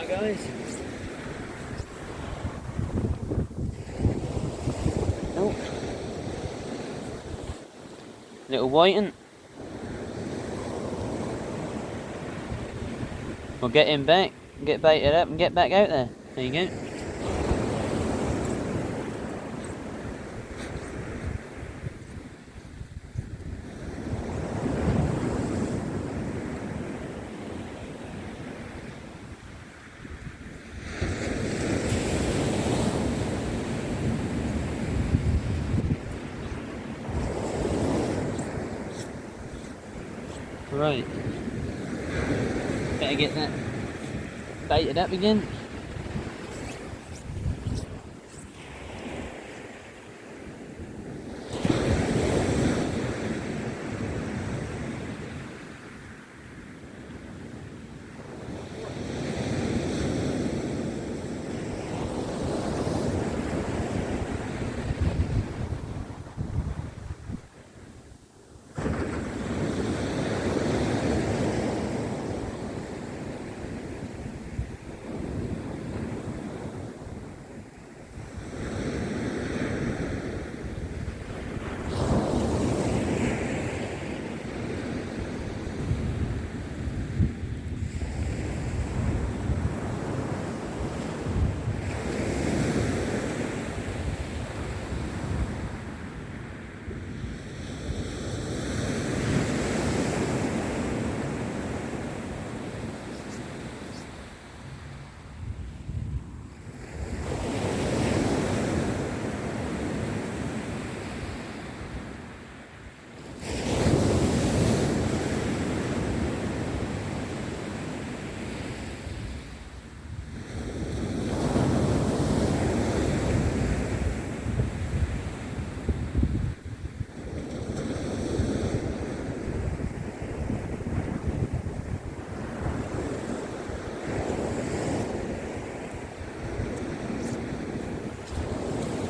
Guys. Oh. Little whiting. We'll get him back, get baited up and get back out there. There you go. Right, better get that baited up again.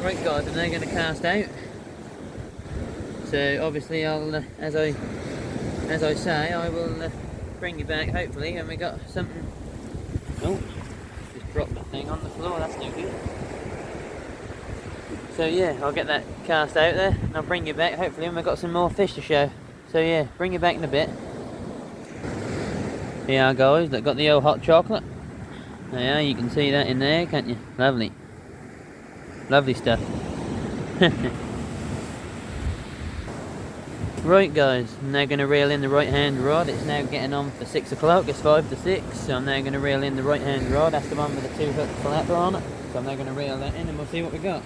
Right guys, I'm now going to cast out. So obviously I'll, as I say, I will bring you back hopefully when we got something. Oh, just dropped the thing on the floor, that's no good. So yeah, I'll get that cast out there and I'll bring you back hopefully when we've got some more fish to show. So yeah, bring you back in a bit. Yeah guys, that got the old hot chocolate. Yeah, you can see that in there, can't you? Lovely. Lovely stuff. Right guys, I'm now going to reel in the right hand rod. It's now getting on for 6 o'clock, it's 5 to 6, so I'm now going to reel in the right hand rod. That's the one with the 2 hook flapper on it. So I'm now going to reel that in and we'll see what we got.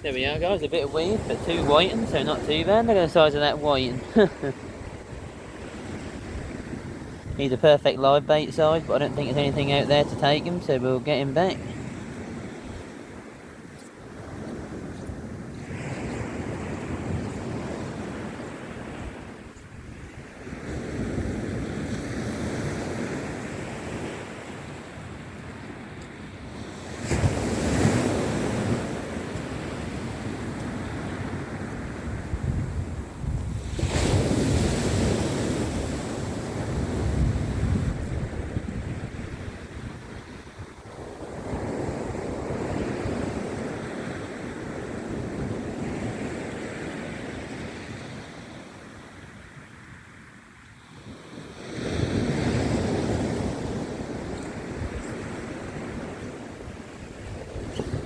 There we are guys, a bit of weed, but 2 whiting, so not too bad. Look at the size of that whiting. He's a perfect live bait size, but I don't think there's anything out there to take him, so we'll get him back.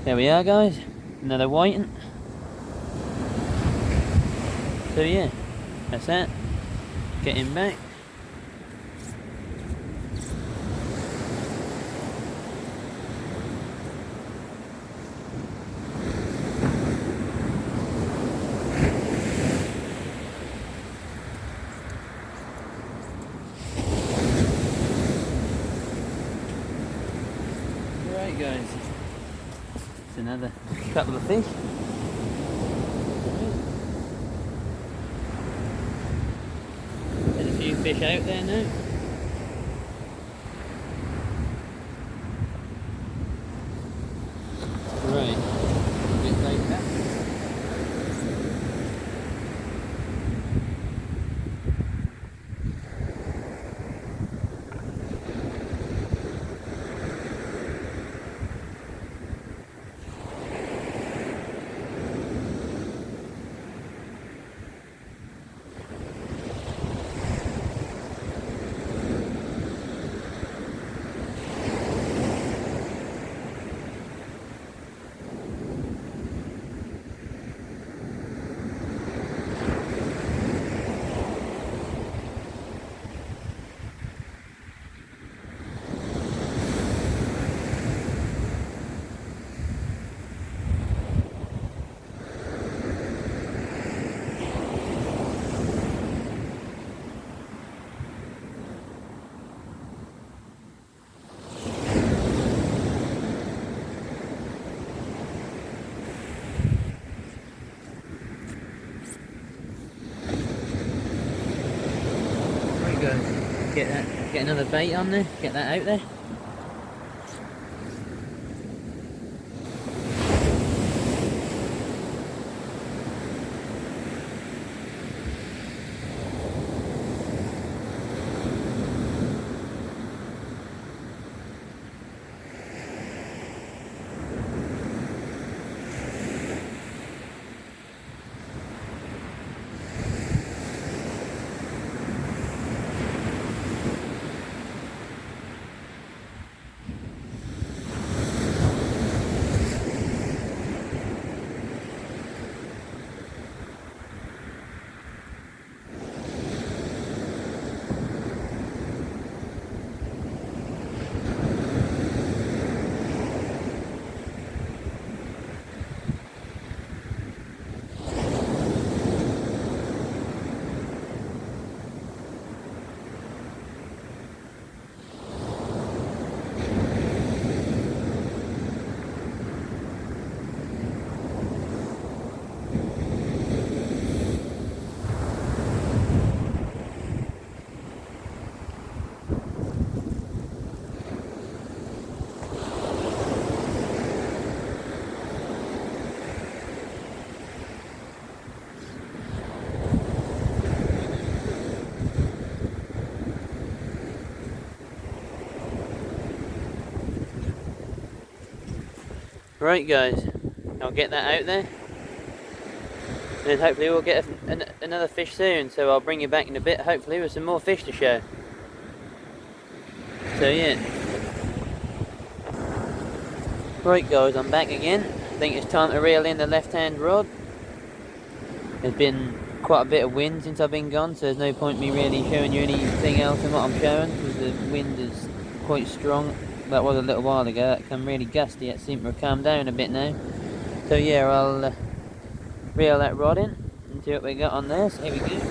There we are guys, another whiting. So yeah, that's that. Get him back. Right guys. Another couple of fish. There's a few fish out there now. Right, a bit later. Go get another bait on there, get that out there. Right guys, I'll get that out there, and hopefully we'll get another fish soon, so I'll bring you back in a bit, hopefully with some more fish to show. So yeah. Right guys, I'm back again. I think it's time to reel in the left hand rod. There's been quite a bit of wind since I've been gone, so there's no point me really showing you anything else than what I'm showing, because the wind is quite strong. That was a little while ago, that come really gusty. It seemed to have calmed down a bit now. So yeah, I'll reel that rod in and see what we got on there. So here we go.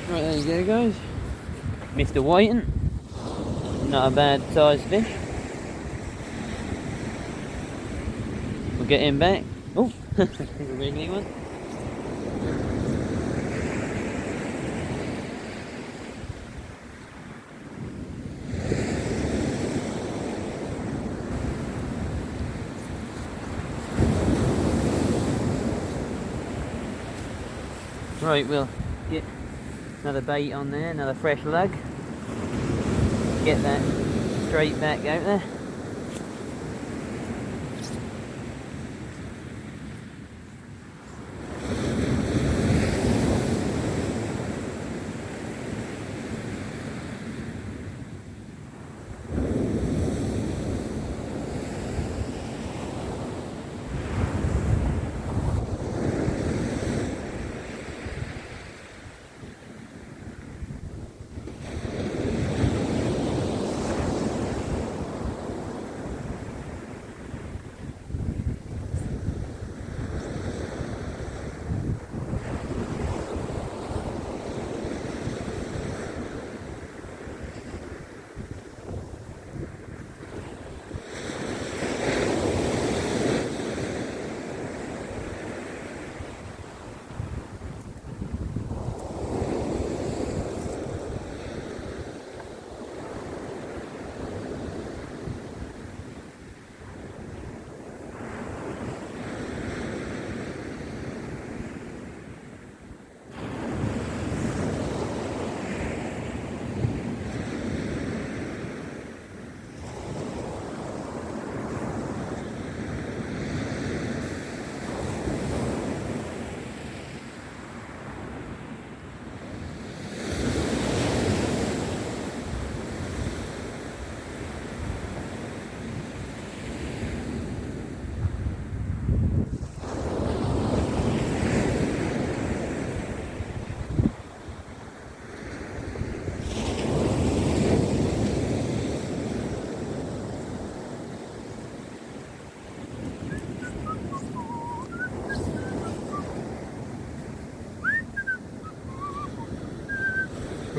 Right, there you go guys, Mr. Whiting, not a bad sized fish. We'll get him back. Oh, here's a wriggly one. Right, we'll get another bait on there, another fresh lug. Get that straight back out there.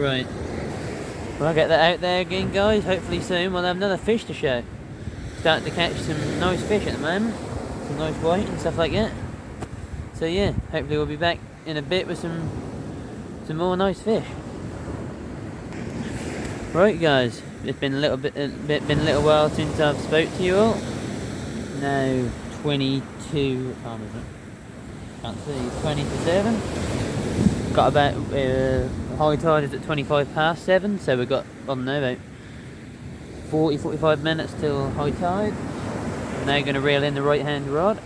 Right. Well, I'll get that out there again, guys. Hopefully soon we'll have another fish to show. Starting to catch some nice fish at the moment. Some nice white and stuff like that. So yeah, hopefully we'll be back in a bit with some more nice fish. Right, guys. It's been a little while since I've spoke to you all. Now 22. What time is it? Can't see. 20 to 7. Got about high tide is at 25 past 7, so we've got, I don't know, about 40-45 minutes till high tide. I'm now going to reel in the right hand rod.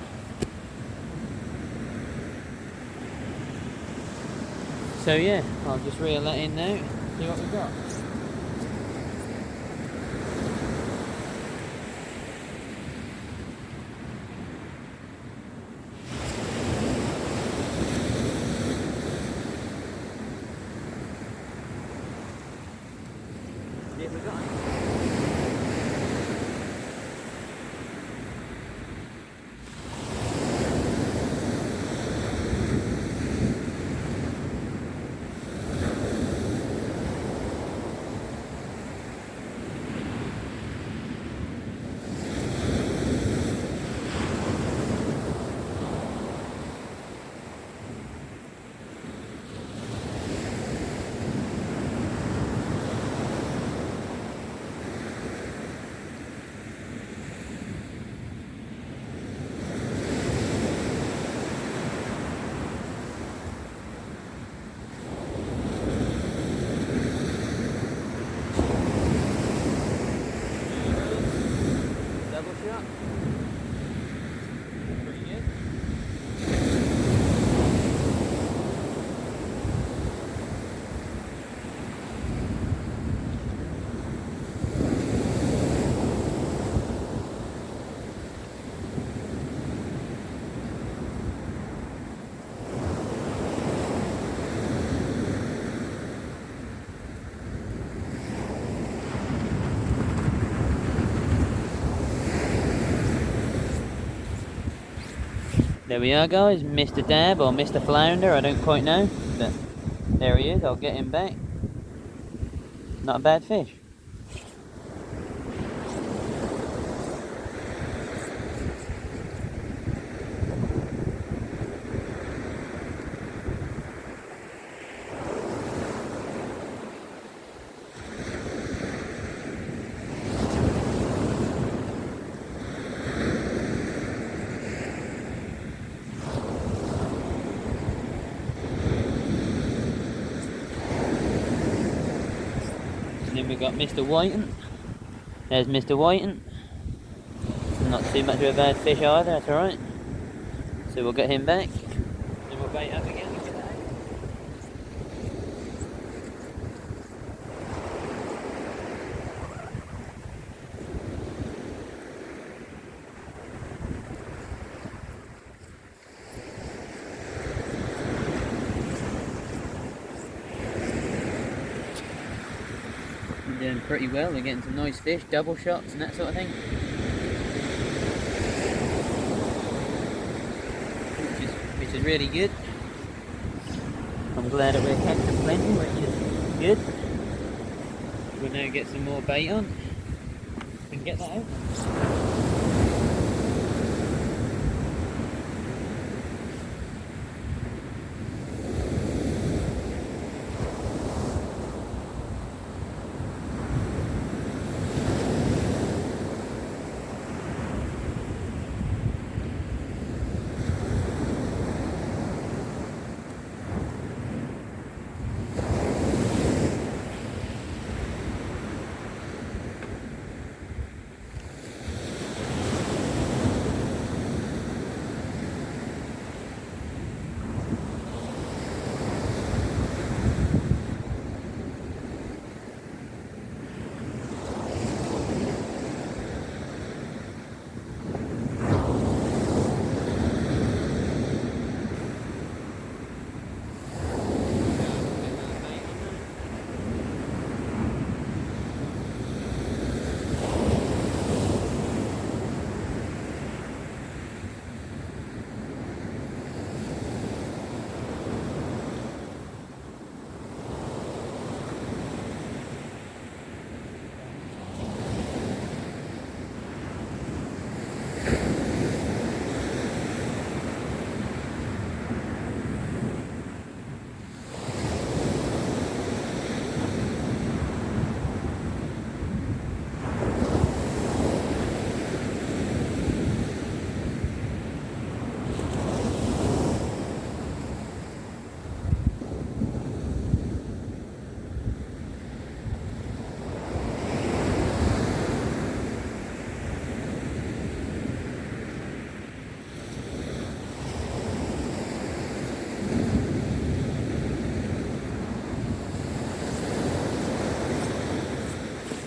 So yeah, I'll just reel that in now, see what we've got. See if we've got any. There we are, guys. Mr. Dab or Mr. Flounder, I don't quite know, but there he is. I'll get him back. Not a bad fish. And then we've got Mr. Whiten. There's Mr. Whiten. Not too much of a bad fish either, that's alright. So we'll get him back. Then we'll bait up again. Doing pretty well, we're getting some nice fish, double shots and that sort of thing. Which is really good. I'm glad that we're catching plenty, which is good. We'll now get some more bait on and get that out.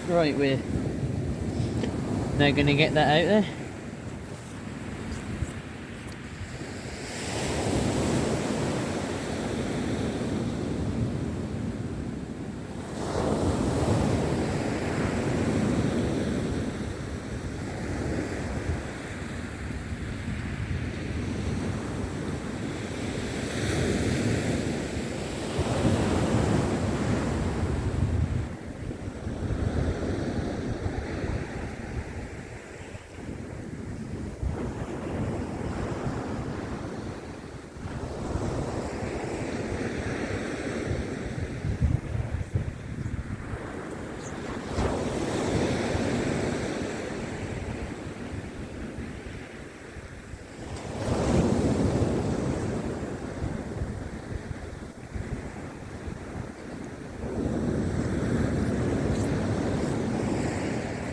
Right, we're now going to get that out there.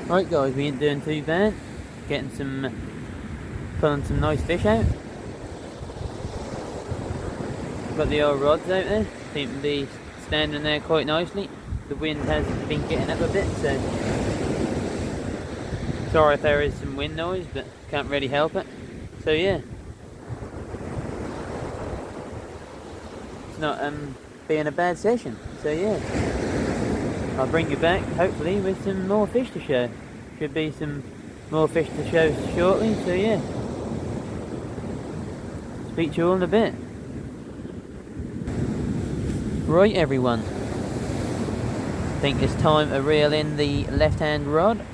Right guys, we ain't doing too bad. Pulling some nice fish out. Got the old rods out there, seem to be standing there quite nicely. The wind has been getting up a bit, so sorry if there is some wind noise, but can't really help it. So yeah, it's not being a bad session. So yeah, I'll bring you back hopefully with some more fish to show. Should be some more fish to show shortly, so yeah. Speak to you all in a bit. Right everyone, I think it's time to reel in the left hand rod.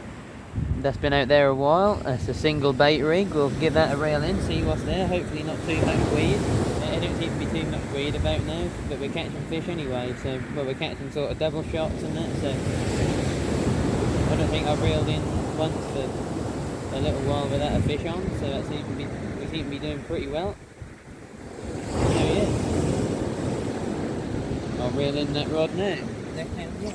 That's been out there a while. It's a single bait rig. We'll give that a reel in, see what's there. Hopefully not too much weed. There don't seem to be too much weed about now, but we're catching fish anyway, so well, we're catching sort of double shots and that, so I don't think I've reeled in once for a little while without a fish on, so that we seem to be doing pretty well. So yeah, I'll reel in that rod now. Left hand rod.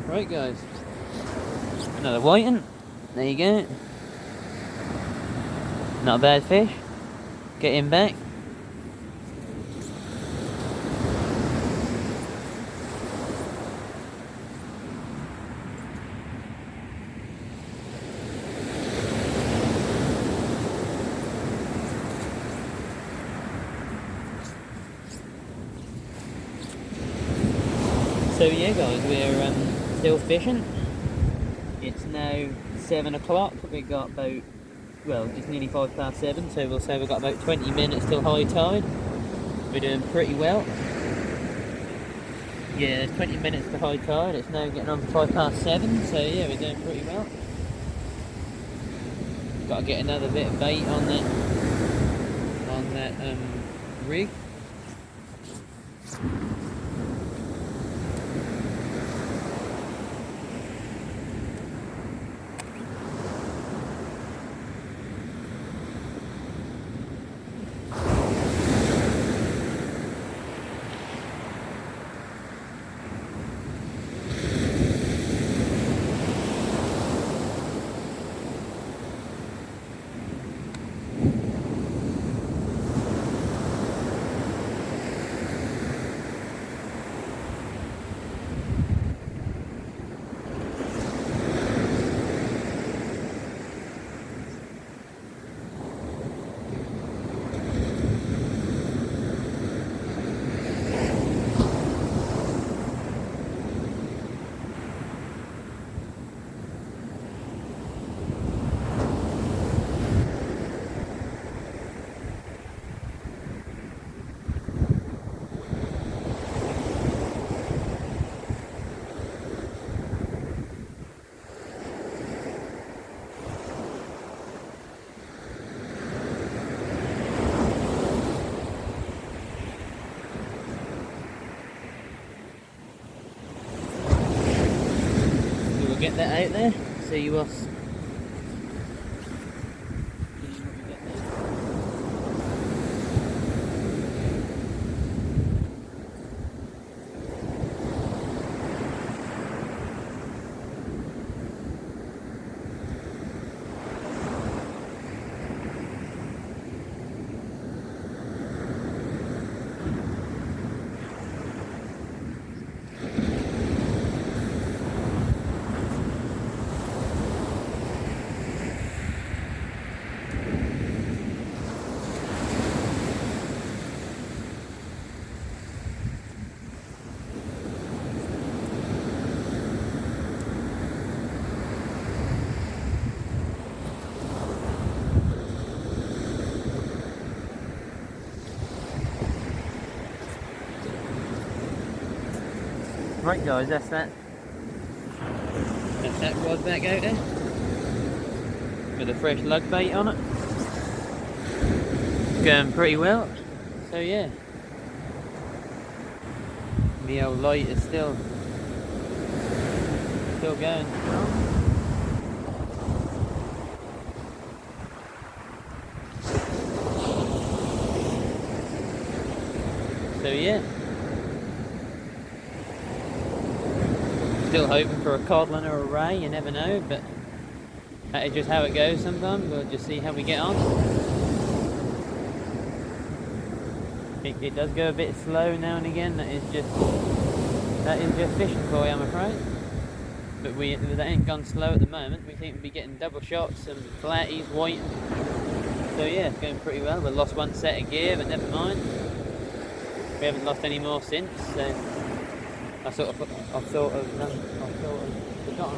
Right guys, another whiting, there you go, not a bad fish, get him back. So yeah guys, we're still fishing. It's now 7 o'clock. We got about, well, it's nearly 7:05, so we'll say we've got about 20 minutes till high tide. We're doing pretty well. Yeah, there's 20 minutes to high tide. It's now getting on for 7:05, so yeah, we're doing pretty well. Got to get another bit of bait on that rig. get that out there, see what's... Right guys, that's that. That's that rod back out there. With a fresh lug bait on it. Going pretty well. So yeah. The old light is still going strong. So yeah. Still hoping for a codlin or a ray, you never know, but that is just how it goes sometimes. We'll just see how we get on. It does go a bit slow now and again. That is just fishing koi, I'm afraid. But that ain't gone slow at the moment. We seem to be getting double shots and flatties, whiting. So yeah, it's going pretty well. We lost one set of gear, but never mind. We haven't lost any more since. So I've sort of forgotten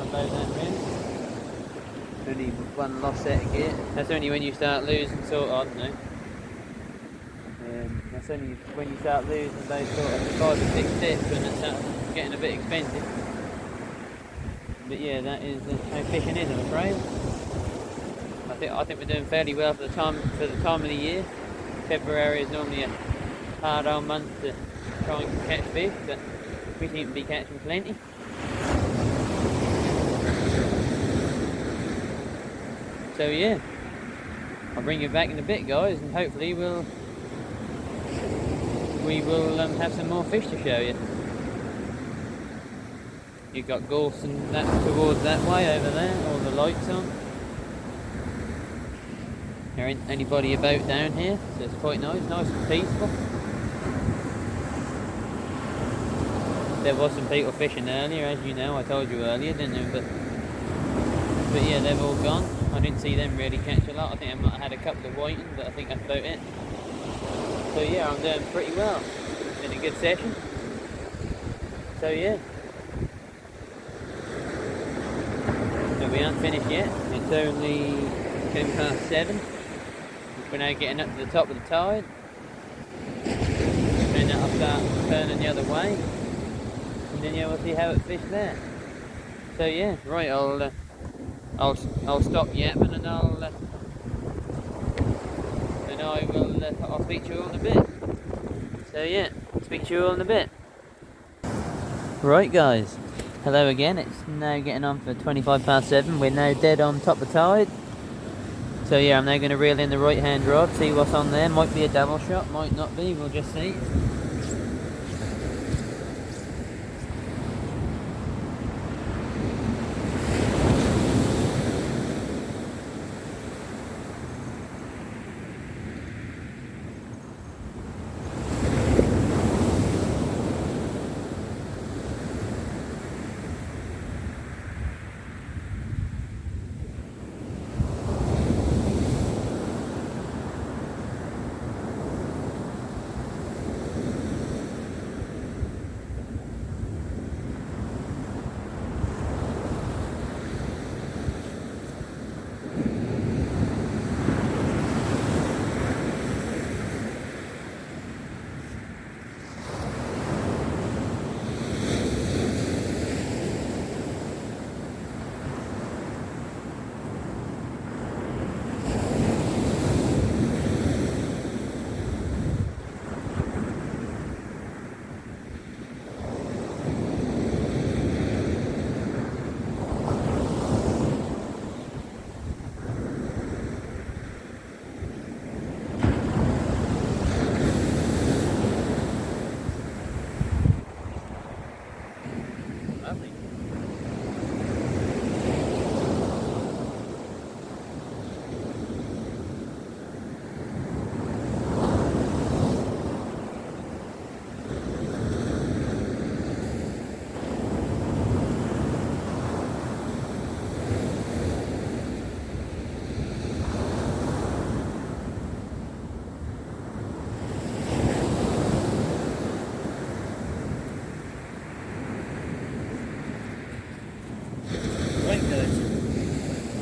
about that really. Only one lost set of gear. That's only when you start losing sort of, I don't know. That's only when you start losing those sort of 5 or 6 tips when it starts getting a bit expensive. But yeah, that is how fishing is, I'm afraid. I think we're doing fairly well for the time of the year. February is normally a hard old month to try and catch fish, but we seem to be catching plenty. So yeah, I'll bring you back in a bit guys, and hopefully we will have some more fish to show you. You've got gorse and that towards that way over there, all the lights on. There ain't anybody about down here, so it's quite nice and peaceful. There was some people fishing earlier, as you know, I told you earlier, didn't I? But yeah, they've all gone. I didn't see them really catch a lot. I think I might have had a couple of whiting, but I think that's about it. So yeah, I'm doing pretty well. It's been a good session. So yeah. So we aren't finished yet. It's only 7:10. We're now getting up to the top of the tide. And then I'll start turning the other way. And then yeah, we'll see how it fished there. So yeah, right, I'll stop yapping and I'll speak to you all in a bit. So yeah, speak to you all in a bit. Right guys, hello again. It's now getting on for 7:25. We're now dead on top of the tide. So yeah, I'm now going to reel in the right hand rod, see what's on there. Might be a double shot, might not be, we'll just see.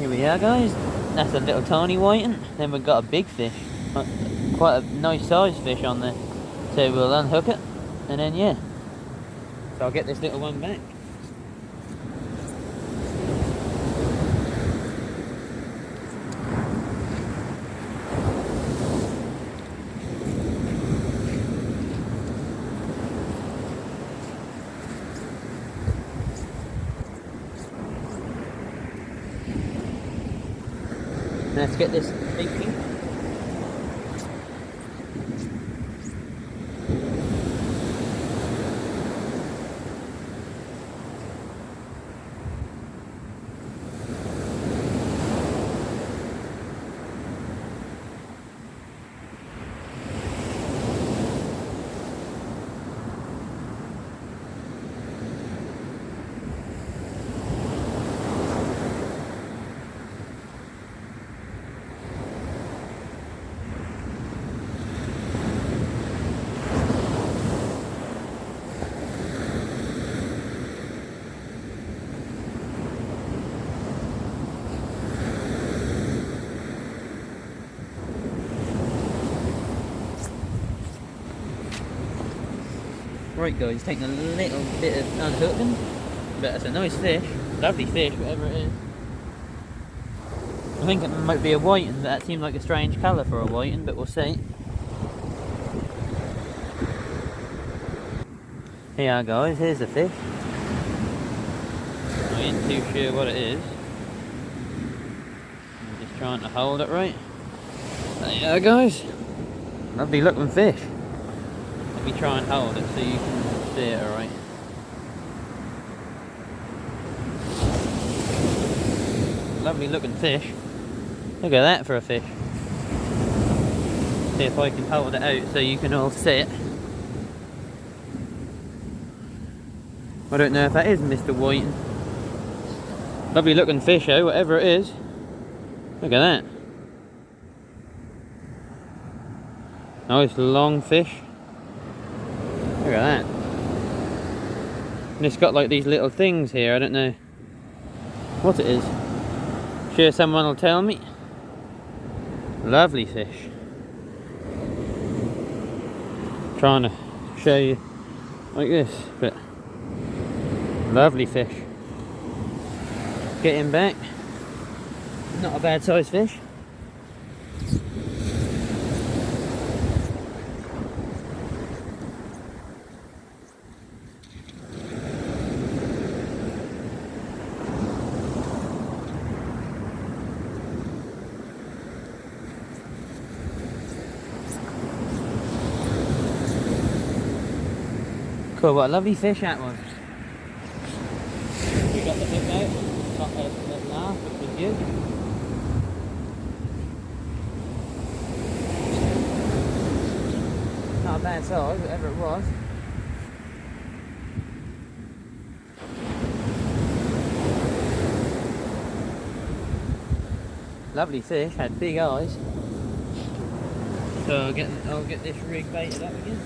Here we are, guys. That's a little tiny whiting. Then we've got a big fish. Quite a nice sized fish on there. So we'll unhook it. And then, yeah. So I'll get this little one back. Let's get this big thing. Right guys, taking a little bit of unhooking, but it's a nice fish, lovely fish, whatever it is. I think it might be a whiting, but that seemed like a strange colour for a whiting, but we'll see. Here guys, here's the fish. I ain't too sure what it is. I'm just trying to hold it right. There you are guys. Lovely looking fish. Let me try and hold it so you can see it alright. Lovely looking fish. Look at that for a fish. See if I can hold it out so you can all see it. I don't know if that is Mr. Whiting. Lovely looking fish though, whatever it is. Look at that. Nice long fish. Look at that. And it's got like these little things here, I don't know what it is. Sure someone will tell me. Lovely fish. Trying to show you like this, but lovely fish. Get him back. Not a bad sized fish. Cool, what a lovely fish that was. We got the hook out, got a little laugh, which was good. Not a bad size, whatever it was. Lovely fish, had big eyes. So I'll get this rig baited up again.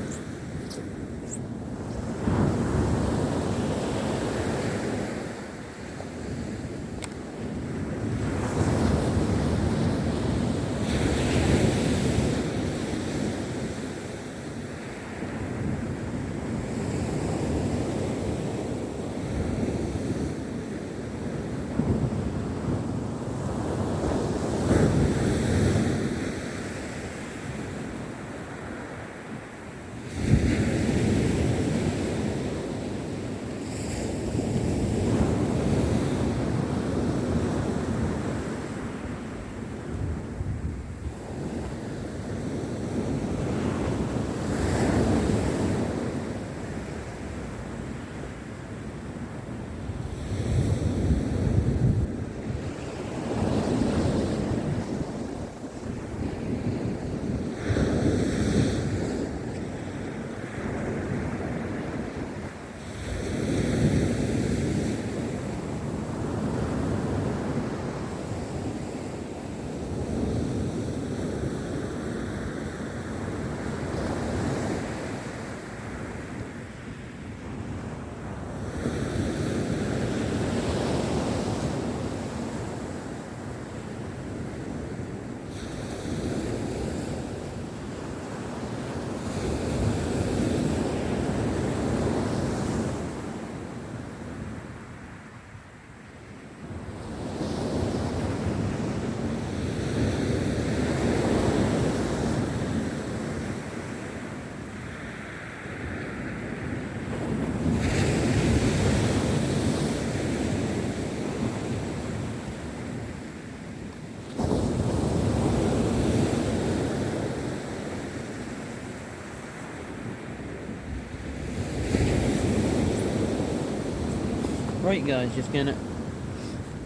Right guys, just gonna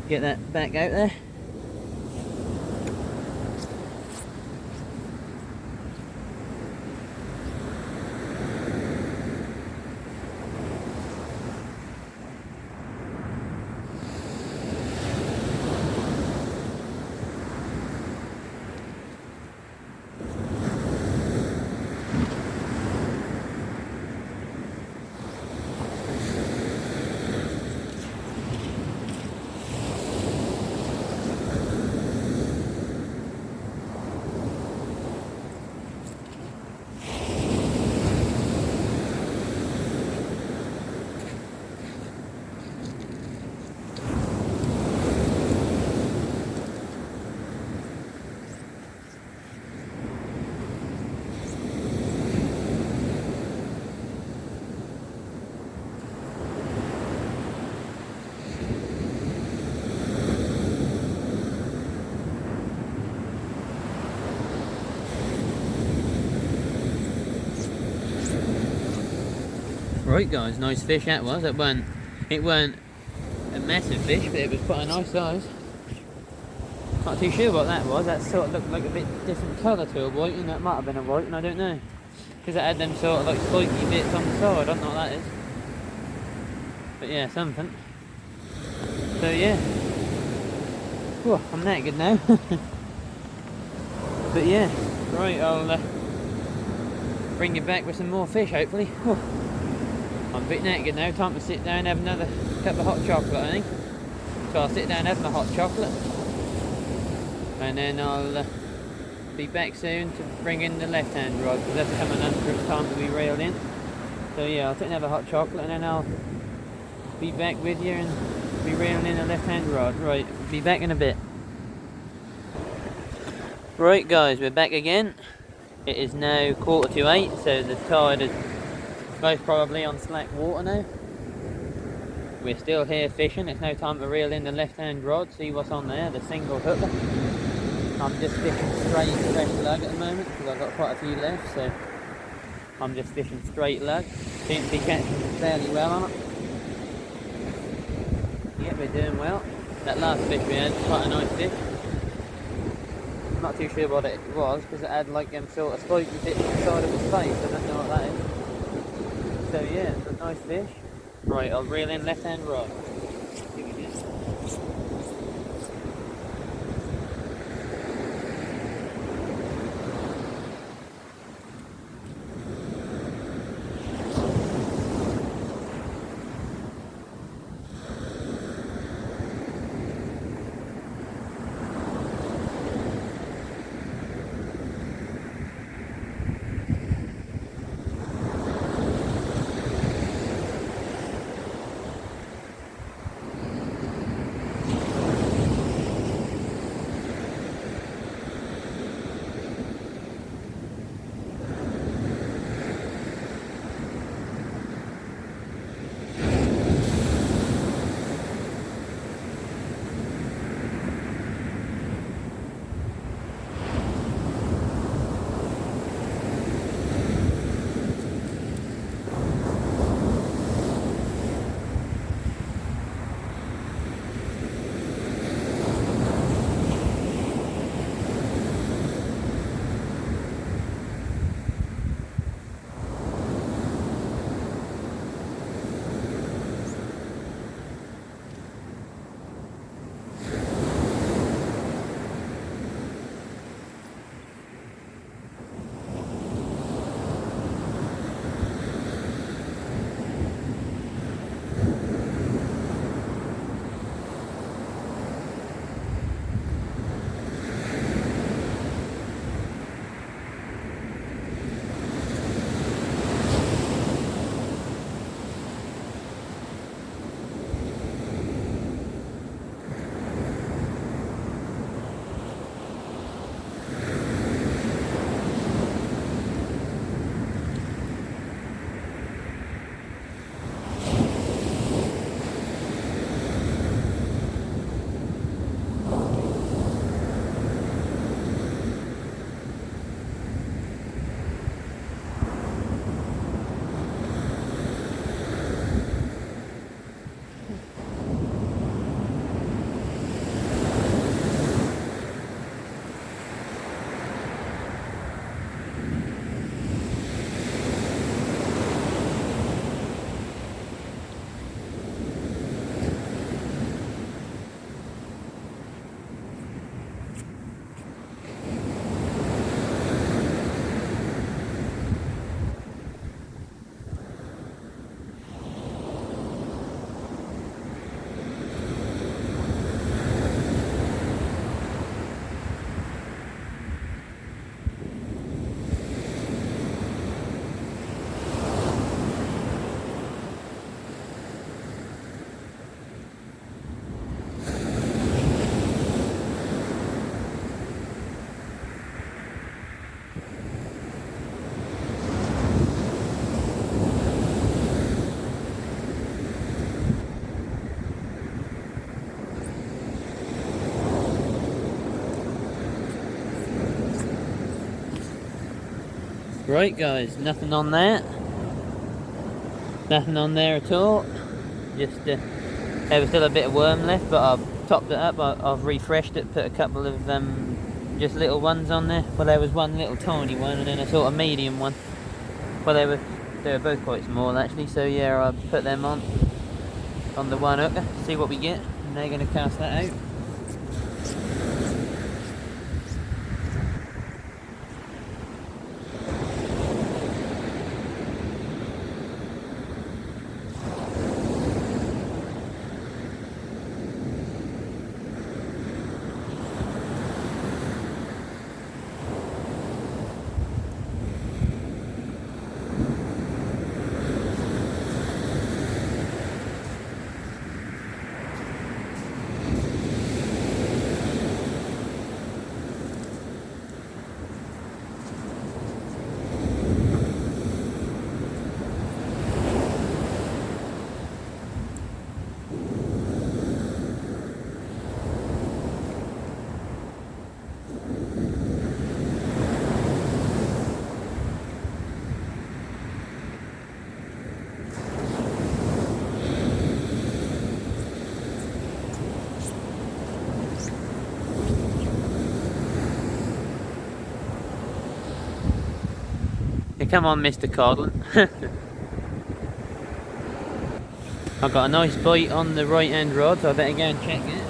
get that back out there. Right guys, nice fish that was. It weren't a massive fish, but it was quite a nice size. Not too sure what that was. That sort of looked like a bit different colour to a white, and that might have been a white, and I don't know. Because it had them sort of like spiky bits on the side. I don't know what that is. But yeah, something. So yeah. Whew, I'm naked now. But yeah, right, I'll bring you back with some more fish hopefully. Whew. I'm a bit naked now, time to sit down and have another cup of hot chocolate I think. So I'll sit down and have my hot chocolate. And then I'll be back soon to bring in the left hand rod, because that's coming under, it's time to be reeled in. So yeah, I'll sit and have a hot chocolate and then I'll be back with you and be reeling in the left hand rod. Right, be back in a bit. Right guys, we're back again. It is now 7:45, so the tide is most probably on slack water now. We're still here fishing. It's now time to reel in the left hand rod, see what's on there, the single hooker. I'm just fishing straight fresh lug at the moment because I've got quite a few left, so I'm just fishing straight lug. Seems to be catching fairly well on it. Yeah, we're doing well. That last fish we had, quite a nice fish. Not too sure what it was because it had like sort of spiky bits on the side of its face. I don't know what that is. So yeah, it's a nice fish. Right, I'll reel in left hand rod. Here we go. Right guys, nothing on that. Nothing on there at all. Just there was still a bit of worm left, but I've topped it up. I've refreshed it, put a couple of just little ones on there. Well, there was one little tiny one and then a sort of medium one. Well, they were both quite small actually. So yeah, I put them on the one hooker. See what we get, and they're going to cast that out. Come on, Mr. Codlin. I've got a nice bite on the right hand rod, so I better go and check it.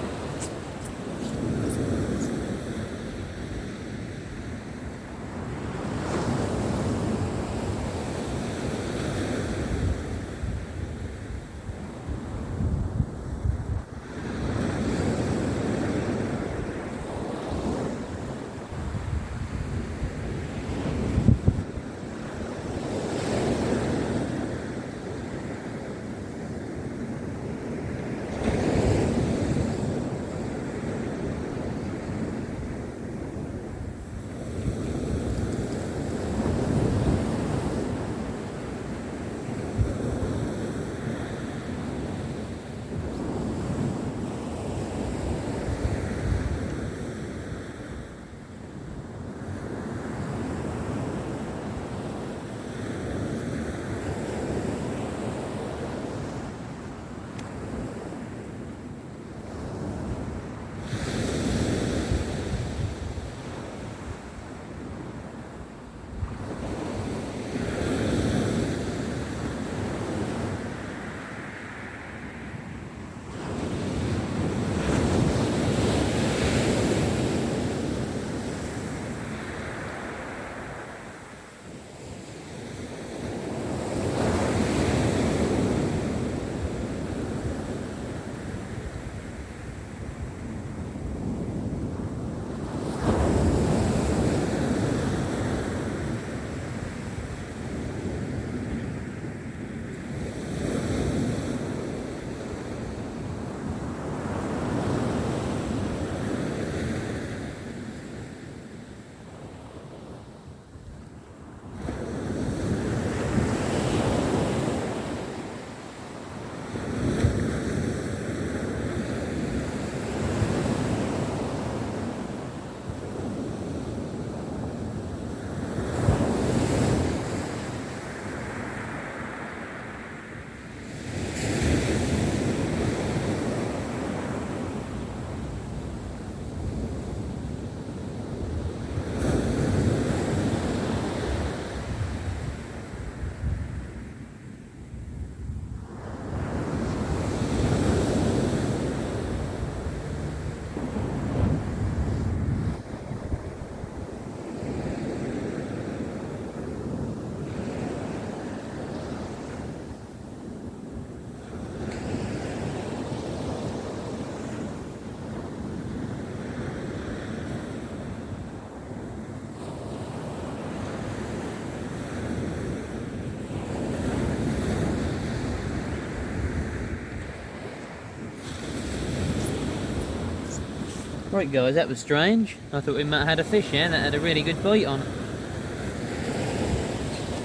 Right guys, that was strange. I thought we might have had a fish here that had a really good bite on it.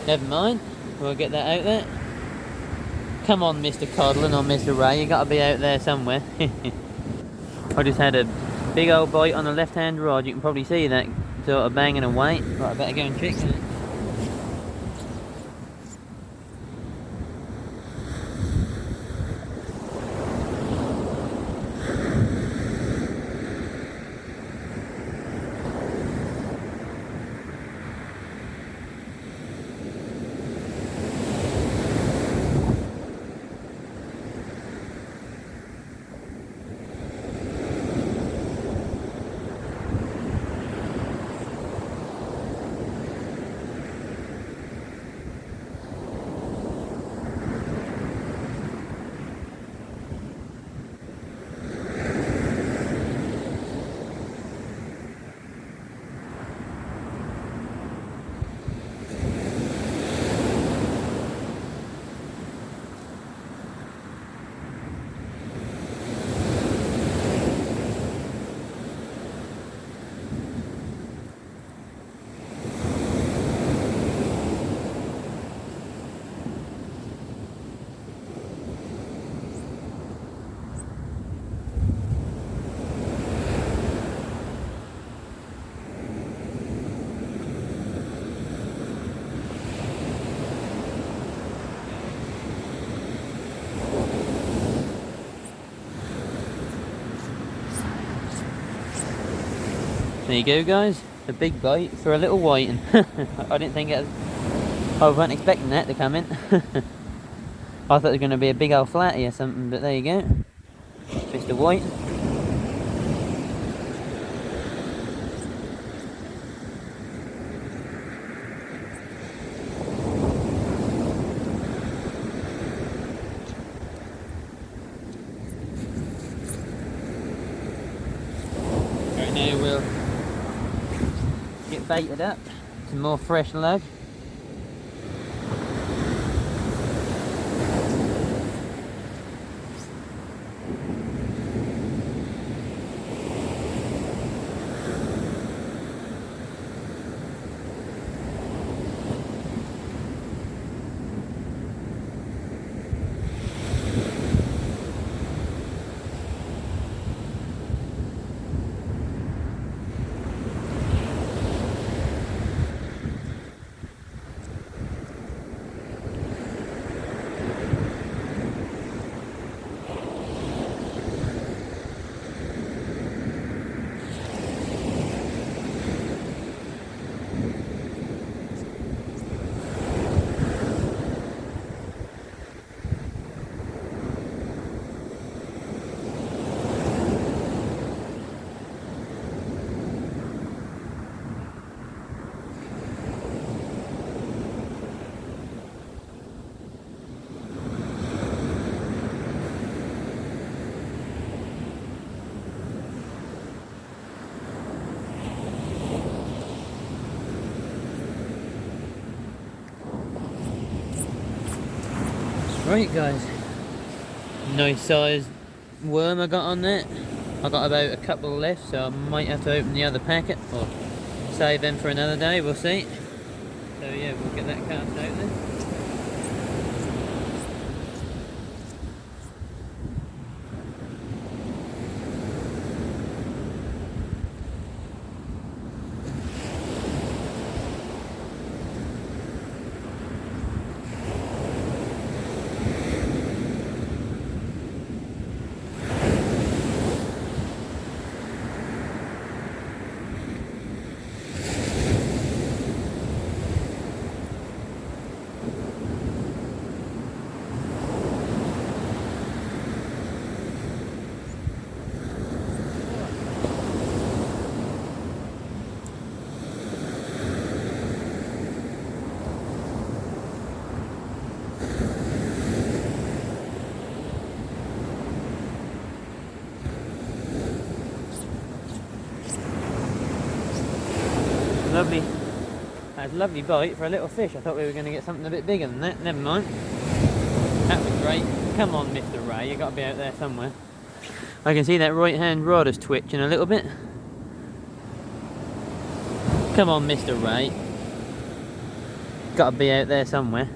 Never mind, we'll get that out there. Come on Mr. Codlin or Mr. Ray, you gotta be out there somewhere. I just had a big old bite on the left hand rod, you can probably see that sort of banging away. Right, I better go and check that. There you go, guys. A big bite for a little whiting. I didn't think it was... I wasn't expecting that to come in. I thought it was going to be a big old flatty or something, but there you go. Just a whiting. Right now we'll get baited up. Some more fresh lug. Right, guys, nice sized worm I got on that. I got about a couple left, so I might have to open the other packet or save them for another day, we'll see. So yeah, we'll get that cast out there. Lovely. That's a lovely bite for a little fish. I thought we were going to get something a bit bigger than that. Never mind. That was great. Come on, Mr. Ray. You've got to be out there somewhere. I can see that right hand rod is twitching a little bit. Come on, Mr. Ray. Got to be out there somewhere.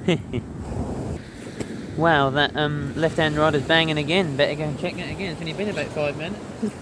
Wow, that left hand rod is banging again. Better go and check that again. It's only been about 5 minutes.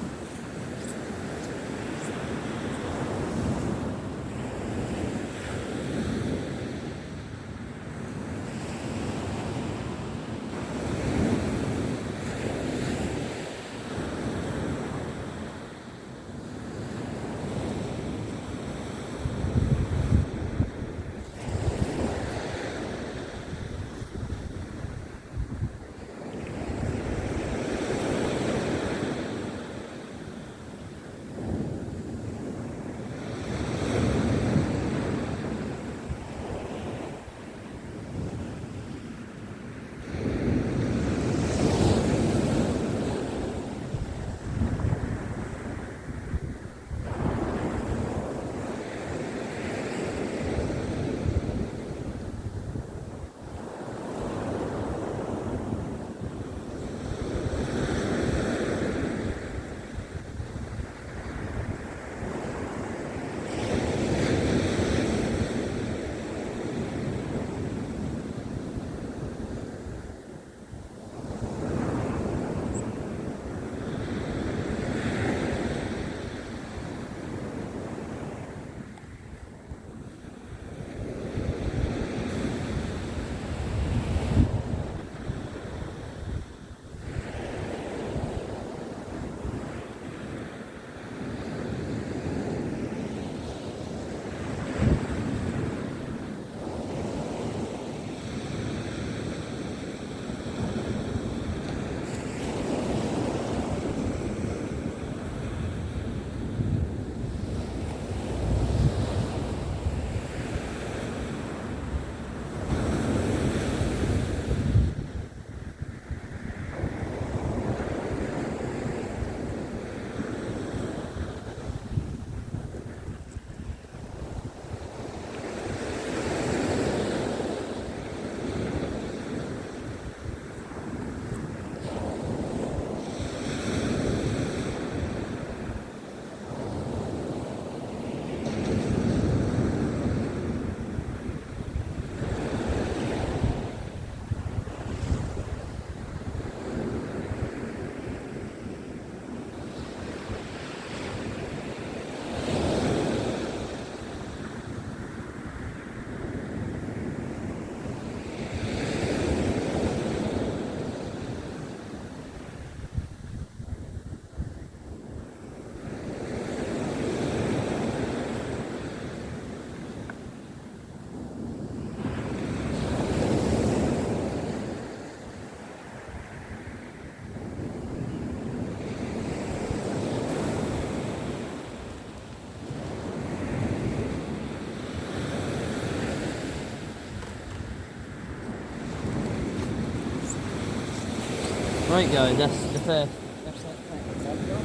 Right guys, that's the first. That's that pack of mackerel.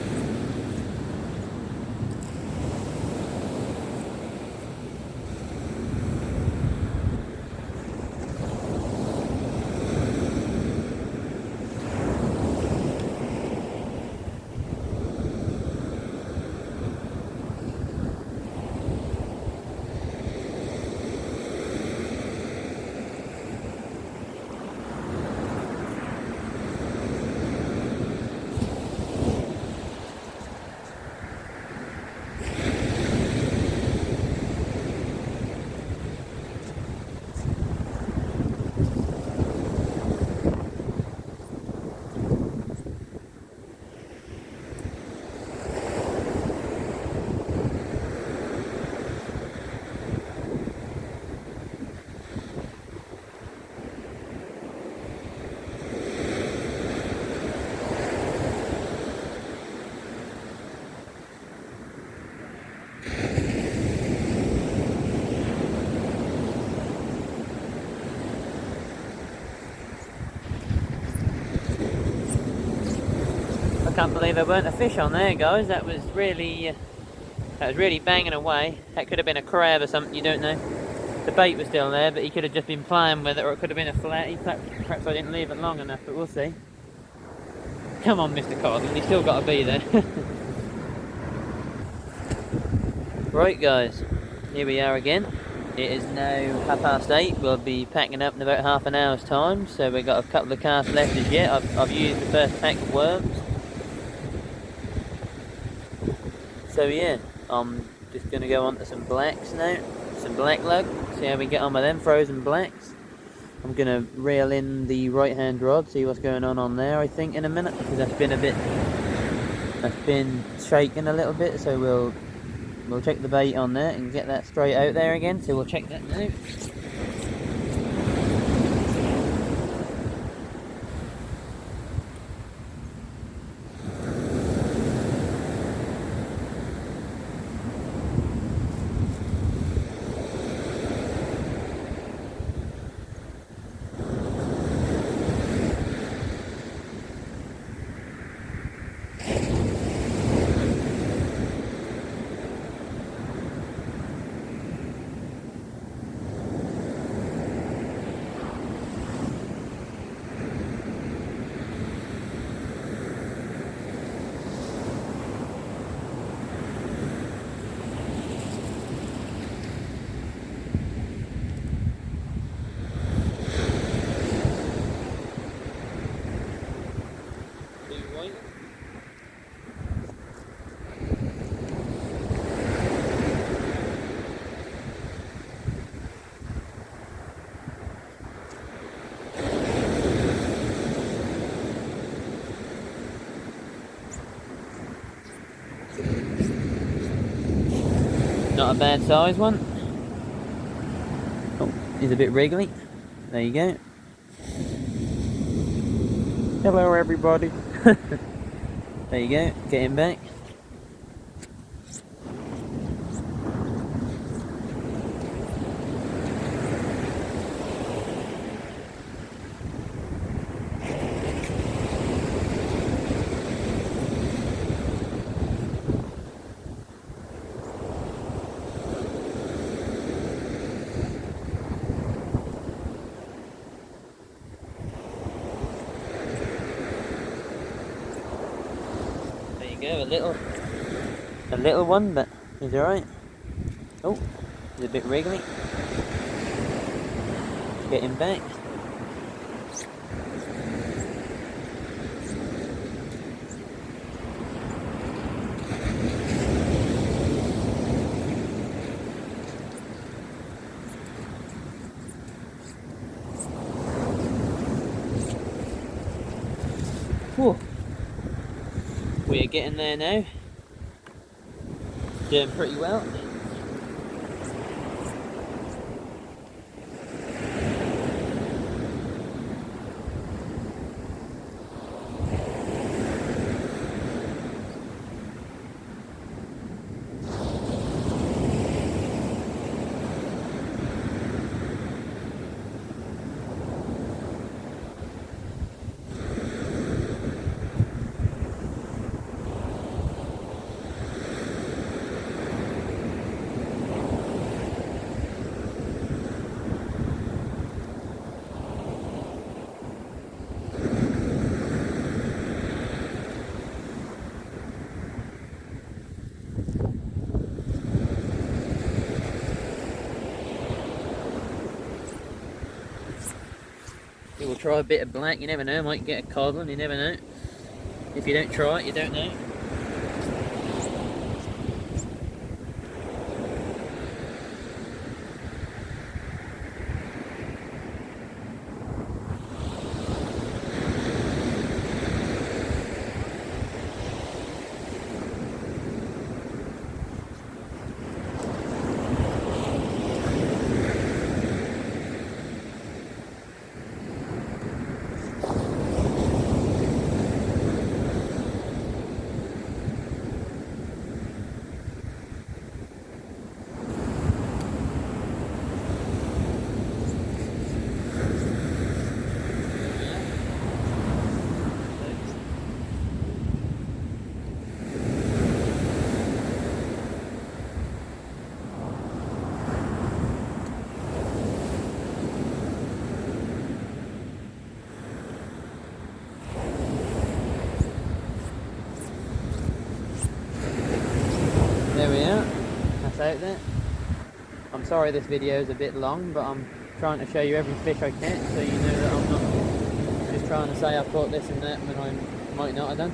I can't believe there weren't a fish on there, guys. That was really banging away. That could have been a crab or something, you don't know. The bait was still there, but he could have just been playing with it, or it could have been a flatty. Perhaps I didn't leave it long enough, but we'll see. Come on, Mr. Corton, you still got to be there. Right, guys, here we are again. It is now 8:30. We'll be packing up in about half an hour's time, so we've got a couple of casts left as yet. I've used the first pack of worms. So yeah, I'm just going to go on to some blacks now, some black lug, see how we get on with them frozen blacks. I'm going to reel in the right hand rod, see what's going on there, I think, in a minute, because that's been shaking a little bit, so we'll check the bait on there and get that straight out there again, so we'll check that now. Not a bad size one. Oh, he's a bit wriggly. There you go. Hello everybody. There you go, get him back. Go, a little one, but he's alright. Oh, he's a bit wriggly. Get him back. Whoa. We're getting there now. Doing pretty well. try a bit of black, you never know, might get a codlin, you never know. If you don't try it, you don't know. There we are, that's out there. I'm sorry this video is a bit long, but I'm trying to show you every fish I catch, so you know that I'm not just trying to say I've caught this and that when I might not have done.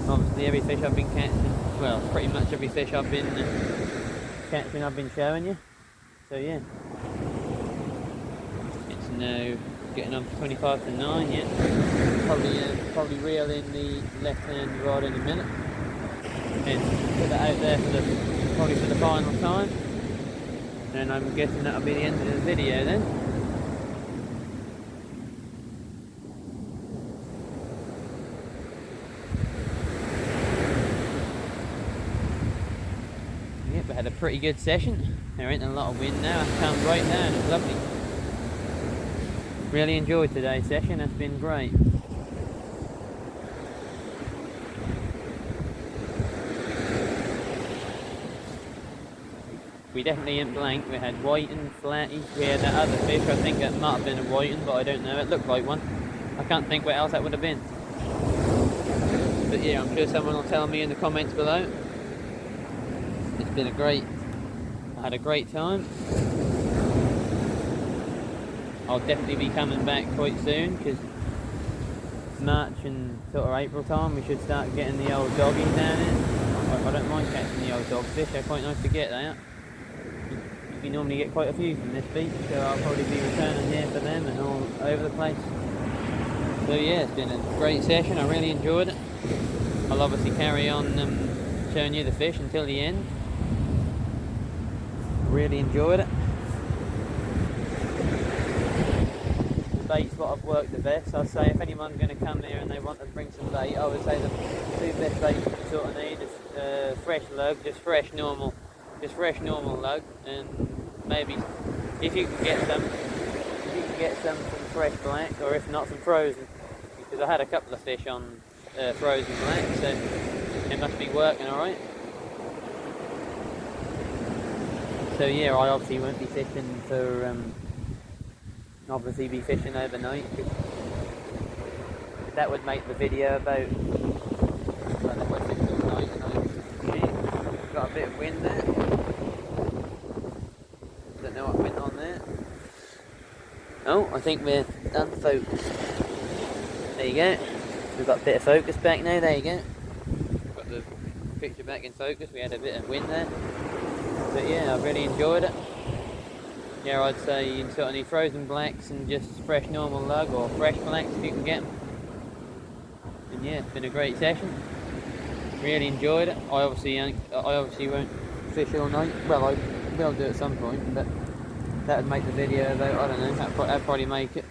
Obviously every fish I've been catching, well, pretty much every fish I've been catching I've been showing you. So yeah, it's now getting on to 25 to 9 yet. Probably reel in the left hand rod in a minute and put that out there probably for the final time, and I'm guessing that'll be the end of the video then. Yep, we had a pretty good session. There ain't a lot of wind now, it's come right down, it's lovely. Really enjoyed today's session, it's been great. We definitely ain't blank. We had whiting, flatties, we had that other fish, I think that might have been a whiting, but I don't know, it looked like one. I can't think what else that would have been. But yeah, I'm sure someone will tell me in the comments below. It's been I had a great time. I'll definitely be coming back quite soon, because March and sort of April time we should start getting the old doggies down here. I don't mind catching the old dogfish, they're quite nice to get there. You normally get quite a few from this beach, so I'll probably be returning here for them and all over the place. So yeah, it's been a great session, I really enjoyed it. I'll obviously carry on showing you the fish until the end. Really enjoyed it. The bait's what I've worked the best. I'd say if anyone's going to come here and they want to bring some bait, I would say the two best baits you sort of need is fresh lug, just fresh normal lug, and maybe if you can get some fresh black, or if not some frozen, because I had a couple of fish on frozen black, so it must be working alright. So yeah, I obviously won't be fishing for obviously be fishing overnight, because that would make the video about, well, if I fish overnight and I got a bit of wind there. Don't know what went on there. Oh, I think we're unfocused. There you go. We've got a bit of focus back now, there you go. Got the picture back in focus, we had a bit of wind there. But yeah, I really enjoyed it. Yeah, I'd say you sort of need frozen blacks and just fresh normal lug, or fresh blacks if you can get them. And yeah, it's been a great session. Really enjoyed it. I obviously won't fish all night. Well, I will do at some point, but that would make the video about, I don't know, that'd probably make it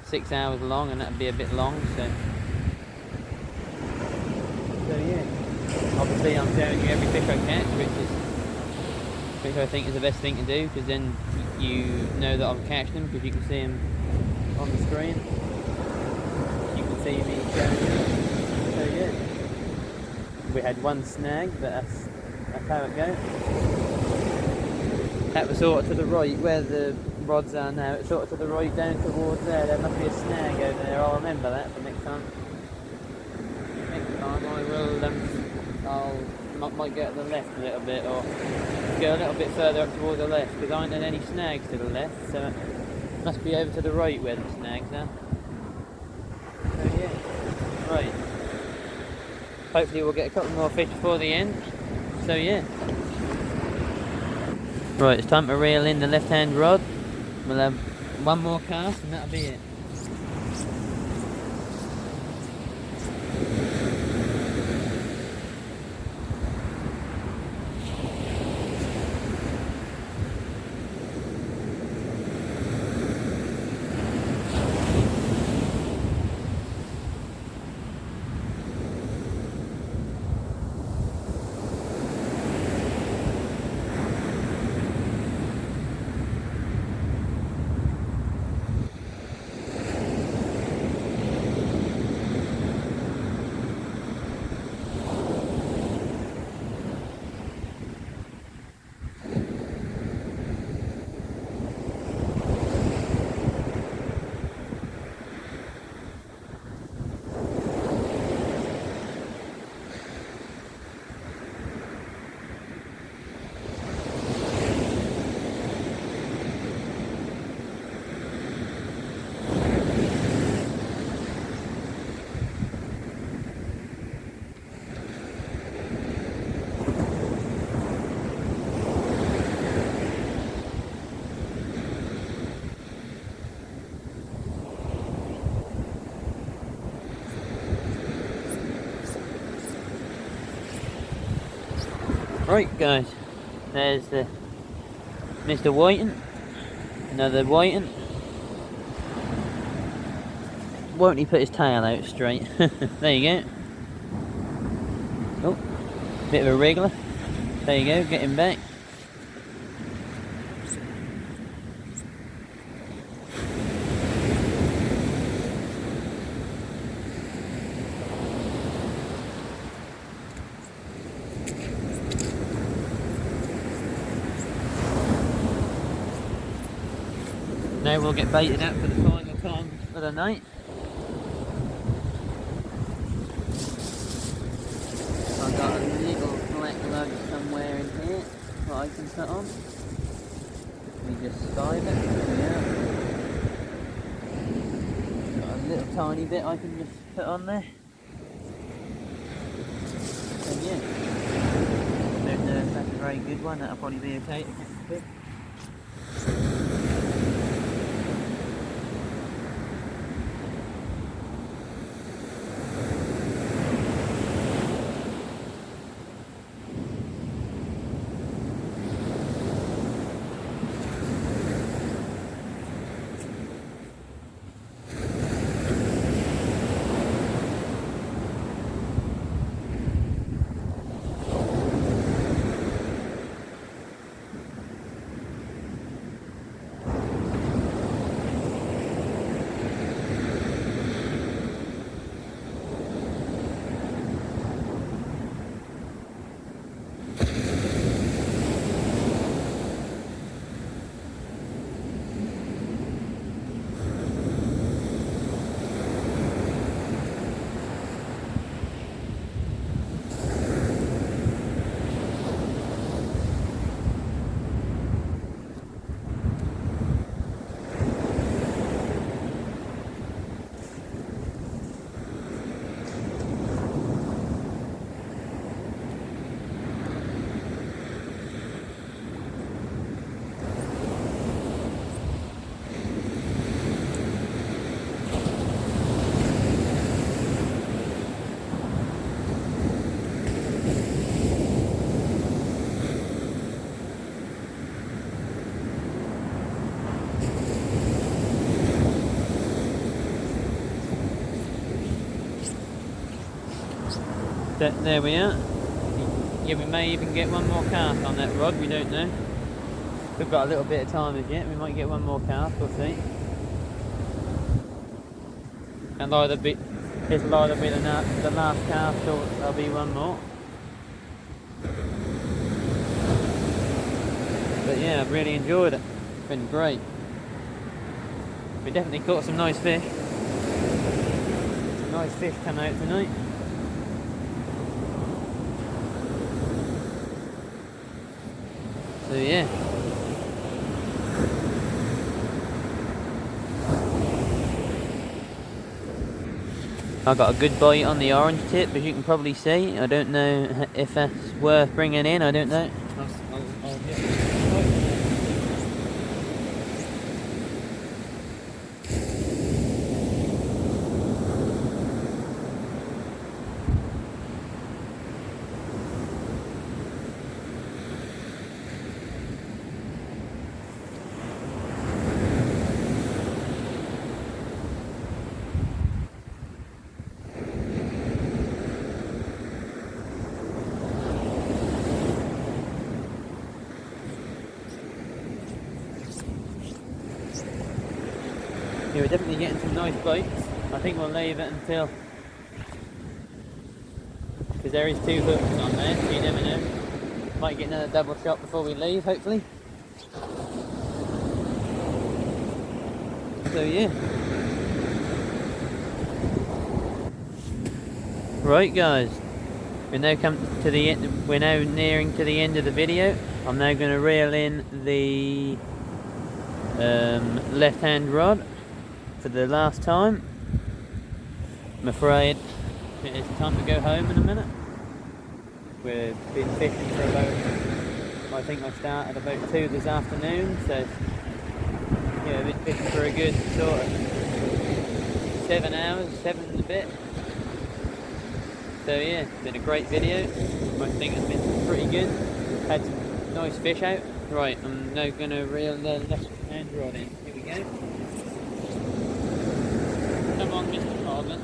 6 hours long, and that'd be a bit long, so yeah. Obviously I'm showing you every fish I catch, which I think is the best thing to do, because then you know that I'm catching them, because you can see them on the screen. You can see me showing them. So yeah, we had one snag, but that's how it goes. That was sort of to the right, where the rods are now. It's sort of to the right, down towards there. There must be a snag over there. I'll remember that for next time. Next time I will, might go to the left a little bit, or go a little bit further up towards the left, because I ain't had any snags to the left, so Must be over to the right where the snags are. So yeah, right. Hopefully we'll get a couple more fish before the end. So yeah. Right, it's time to reel in the left-hand rod. We'll have one more cast and that'll be it. Right guys, there's the Mr. Whiting, another Whiting. Won't he put his tail out straight? There you go. Oh, bit of a wriggler. There you go, get him back. Now we'll get baited out for the final time of the night. I've got a little black lug somewhere in here that I can put on. Let me just dive it. There we are. Got a little tiny bit I can just put on there. And yeah, don't know if that's a very good one. That'll probably be okay to catch the fish. There we are. Yeah, we may even get one more cast on that rod, we don't know. We've got a little bit of time as yet, we might get one more cast, we'll see. And this will either be the last cast or there'll be one more. But yeah, I've really enjoyed it. It's been great. We definitely caught some nice fish. Some nice fish come out tonight. So yeah. I got a good bite on the orange tip, as you can probably see. I don't know if that's worth bringing in, I don't know. I'll get Yeah, we're definitely getting some nice bites. I think we'll leave it until, because there is 2 hooks on there, so you never know. Might get another double shot before we leave, hopefully. So yeah. Right guys, we're now come to the end. We're now nearing to the end of the video. I'm now going to reel in the left-hand rod for the last time. I'm afraid it's time to go home in a minute. We've been fishing for about, I think I started about 2 this afternoon, so yeah, we've been fishing for a good sort of 7 hours, 7 and a bit. So yeah, it's been a great video. I think it's been pretty good. Had some nice fish out. Right, I'm now going to reel the left-hand rod in. Here we go. Come on, Mr. Morgan.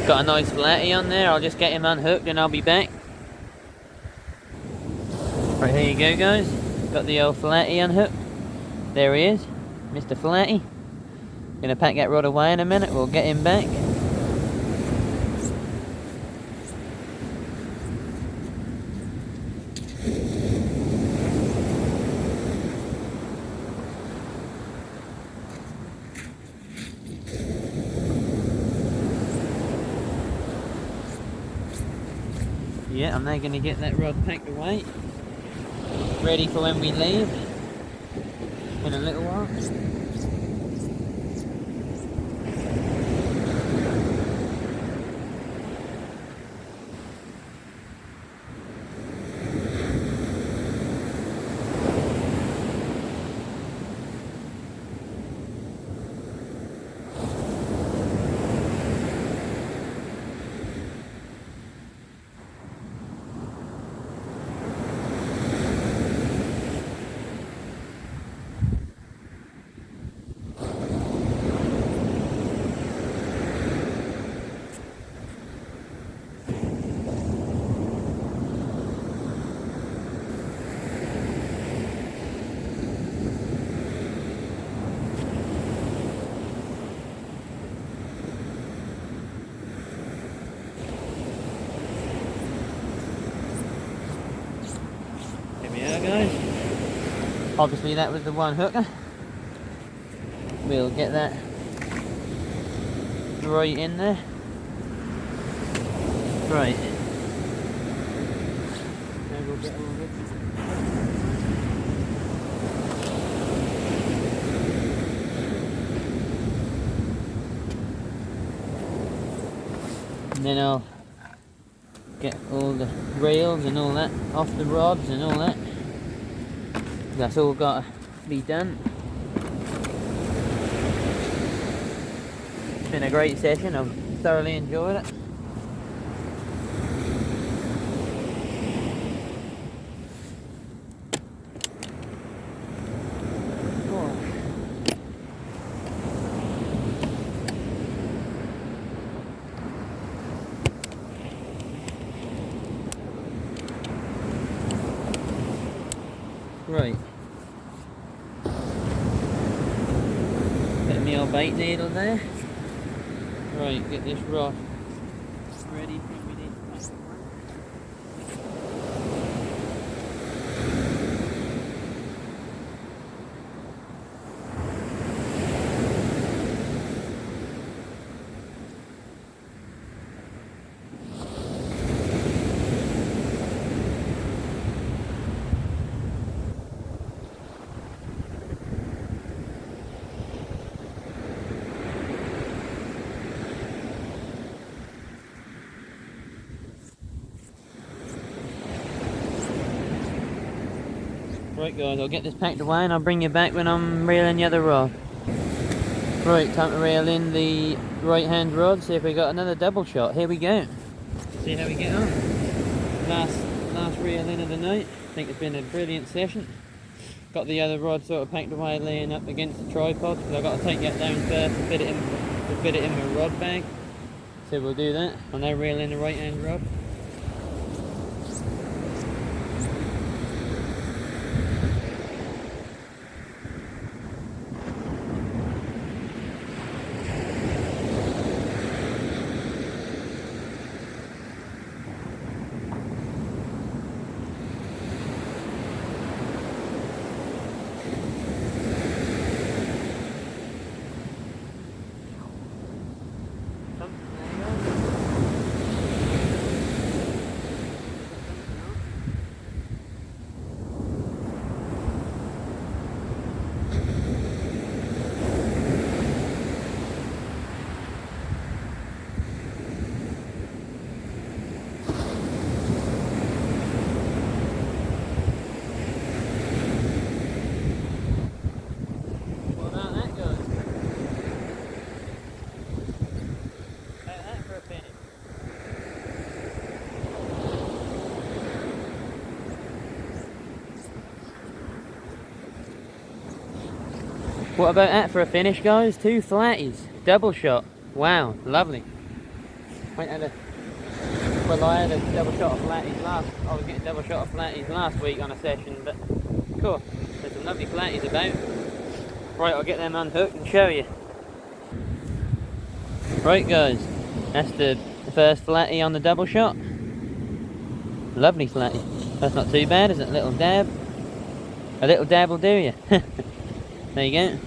Got a nice flatty on there. I'll just get him unhooked and I'll be back. Right, here you go guys. Got the old flatty unhooked. There he is, Mr. Flatty. Gonna pack that rod away in a minute. We'll get him back. Yeah, I'm now going to get that rod packed away, ready for when we leave in a little while. Guys, obviously that was the one hooker. We'll get that right in there. Right. Now we'll get a little bit. And then I'll get all the rails and all that off the rods and all that. That's all got to be done. It's been a great session. I've thoroughly enjoyed it. Right. Bit of my old bait needle there. Right, get this rod ready for we need to pack it. Right guys, I'll get this packed away and I'll bring you back when I'm reeling the other rod. Right, time to reel in the right hand rod, see if we got another double shot. Here we go. See how we get on. Last reel in of the night. I think it's been a brilliant session. Got the other rod sort of packed away laying up against the tripod because I've got to take that down first to fit it in my rod bag. So we'll do that. I'll now reel in the right hand rod. What about that for a finish, guys? 2 flatties, double shot. Wow, lovely. I had a double shot of flatties I was getting double shot of flatties last week on a session, but cool. There's some lovely flatties about. Right, I'll get them unhooked and show you. Right guys, that's the first flatty on the double shot. Lovely flatty. That's not too bad, is it? A little dab. A little dab will do you. There you go.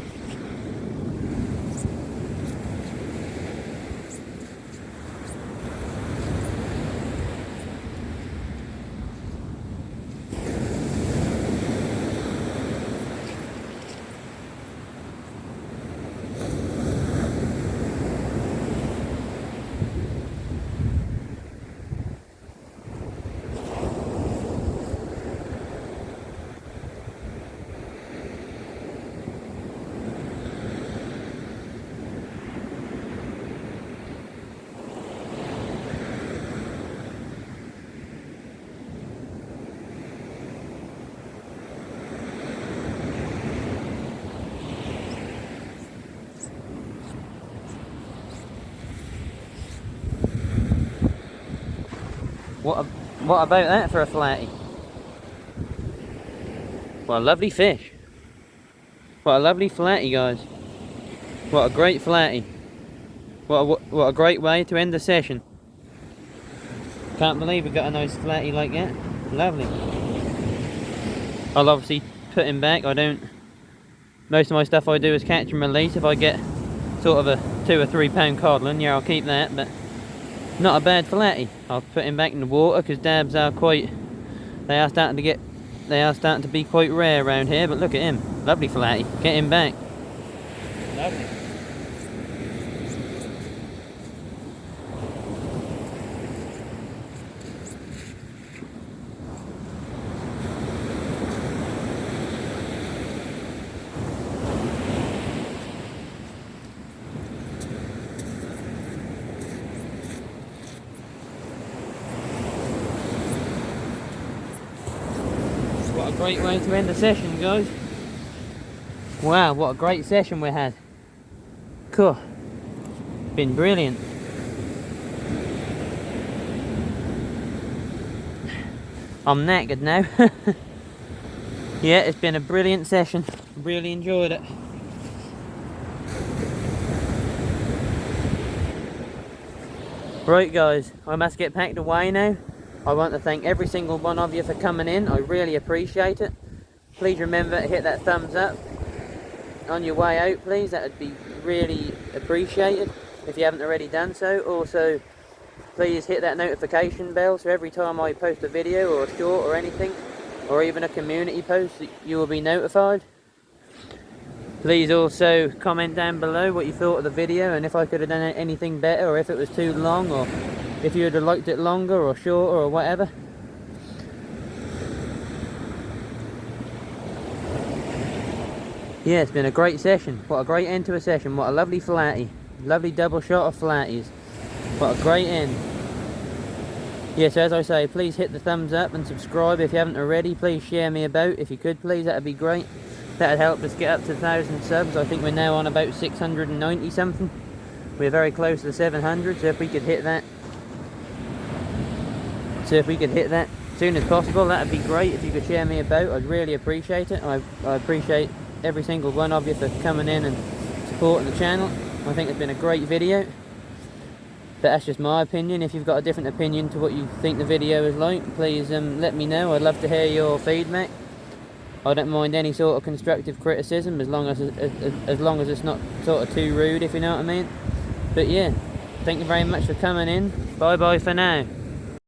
What about that for a flatty? What a lovely fish. What a lovely flatty, guys. What a great flatty. What a great way to end the session. Can't believe we got a nice flatty like that. Lovely. I'll obviously put him back. Most of my stuff I do is catch and release. If I get sort of a 2 or 3 pound codlin, yeah, I'll keep that, but Not a bad flatty. I'll put him back in the water because dabs are starting to be quite rare around here. But look at him, lovely flatty. Get him back. Lovely. What a great way to end the session, guys. Wow, what a great session we had. Cool. Been brilliant. I'm knackered now. Yeah, it's been a brilliant session. Really enjoyed it. Right guys, I must get packed away now. I want to thank every single one of you for coming in. I really appreciate it. Please remember to hit that thumbs up on your way out, please. That would be really appreciated if you haven't already done so. Also, please hit that notification bell so every time I post a video or a short or anything, or even a community post, you will be notified. Please also comment down below what you thought of the video and if I could have done anything better, or if it was too long, or if you would have liked it longer or shorter or whatever. Yeah, it's been a great session. What a great end to a session. What a lovely flatty. Lovely double shot of flatties. What a great end. Yes, as I say, please hit the thumbs up and subscribe if you haven't already. Please share me about if you could, please. That'd be great. That'd help us get up to 1,000 subs. I think we're now on about 690 something. We're very close to the 700, so if we could hit that as soon as possible, that'd be great. If you could share me about, I'd really appreciate it. I appreciate every single one of you for coming in and supporting the channel. I think it's been a great video. But that's just my opinion. If you've got a different opinion to what you think the video is like, please let me know. I'd love to hear your feedback. I don't mind any sort of constructive criticism as long as it's not sort of too rude, if you know what I mean. But yeah, thank you very much for coming in. Bye bye for now.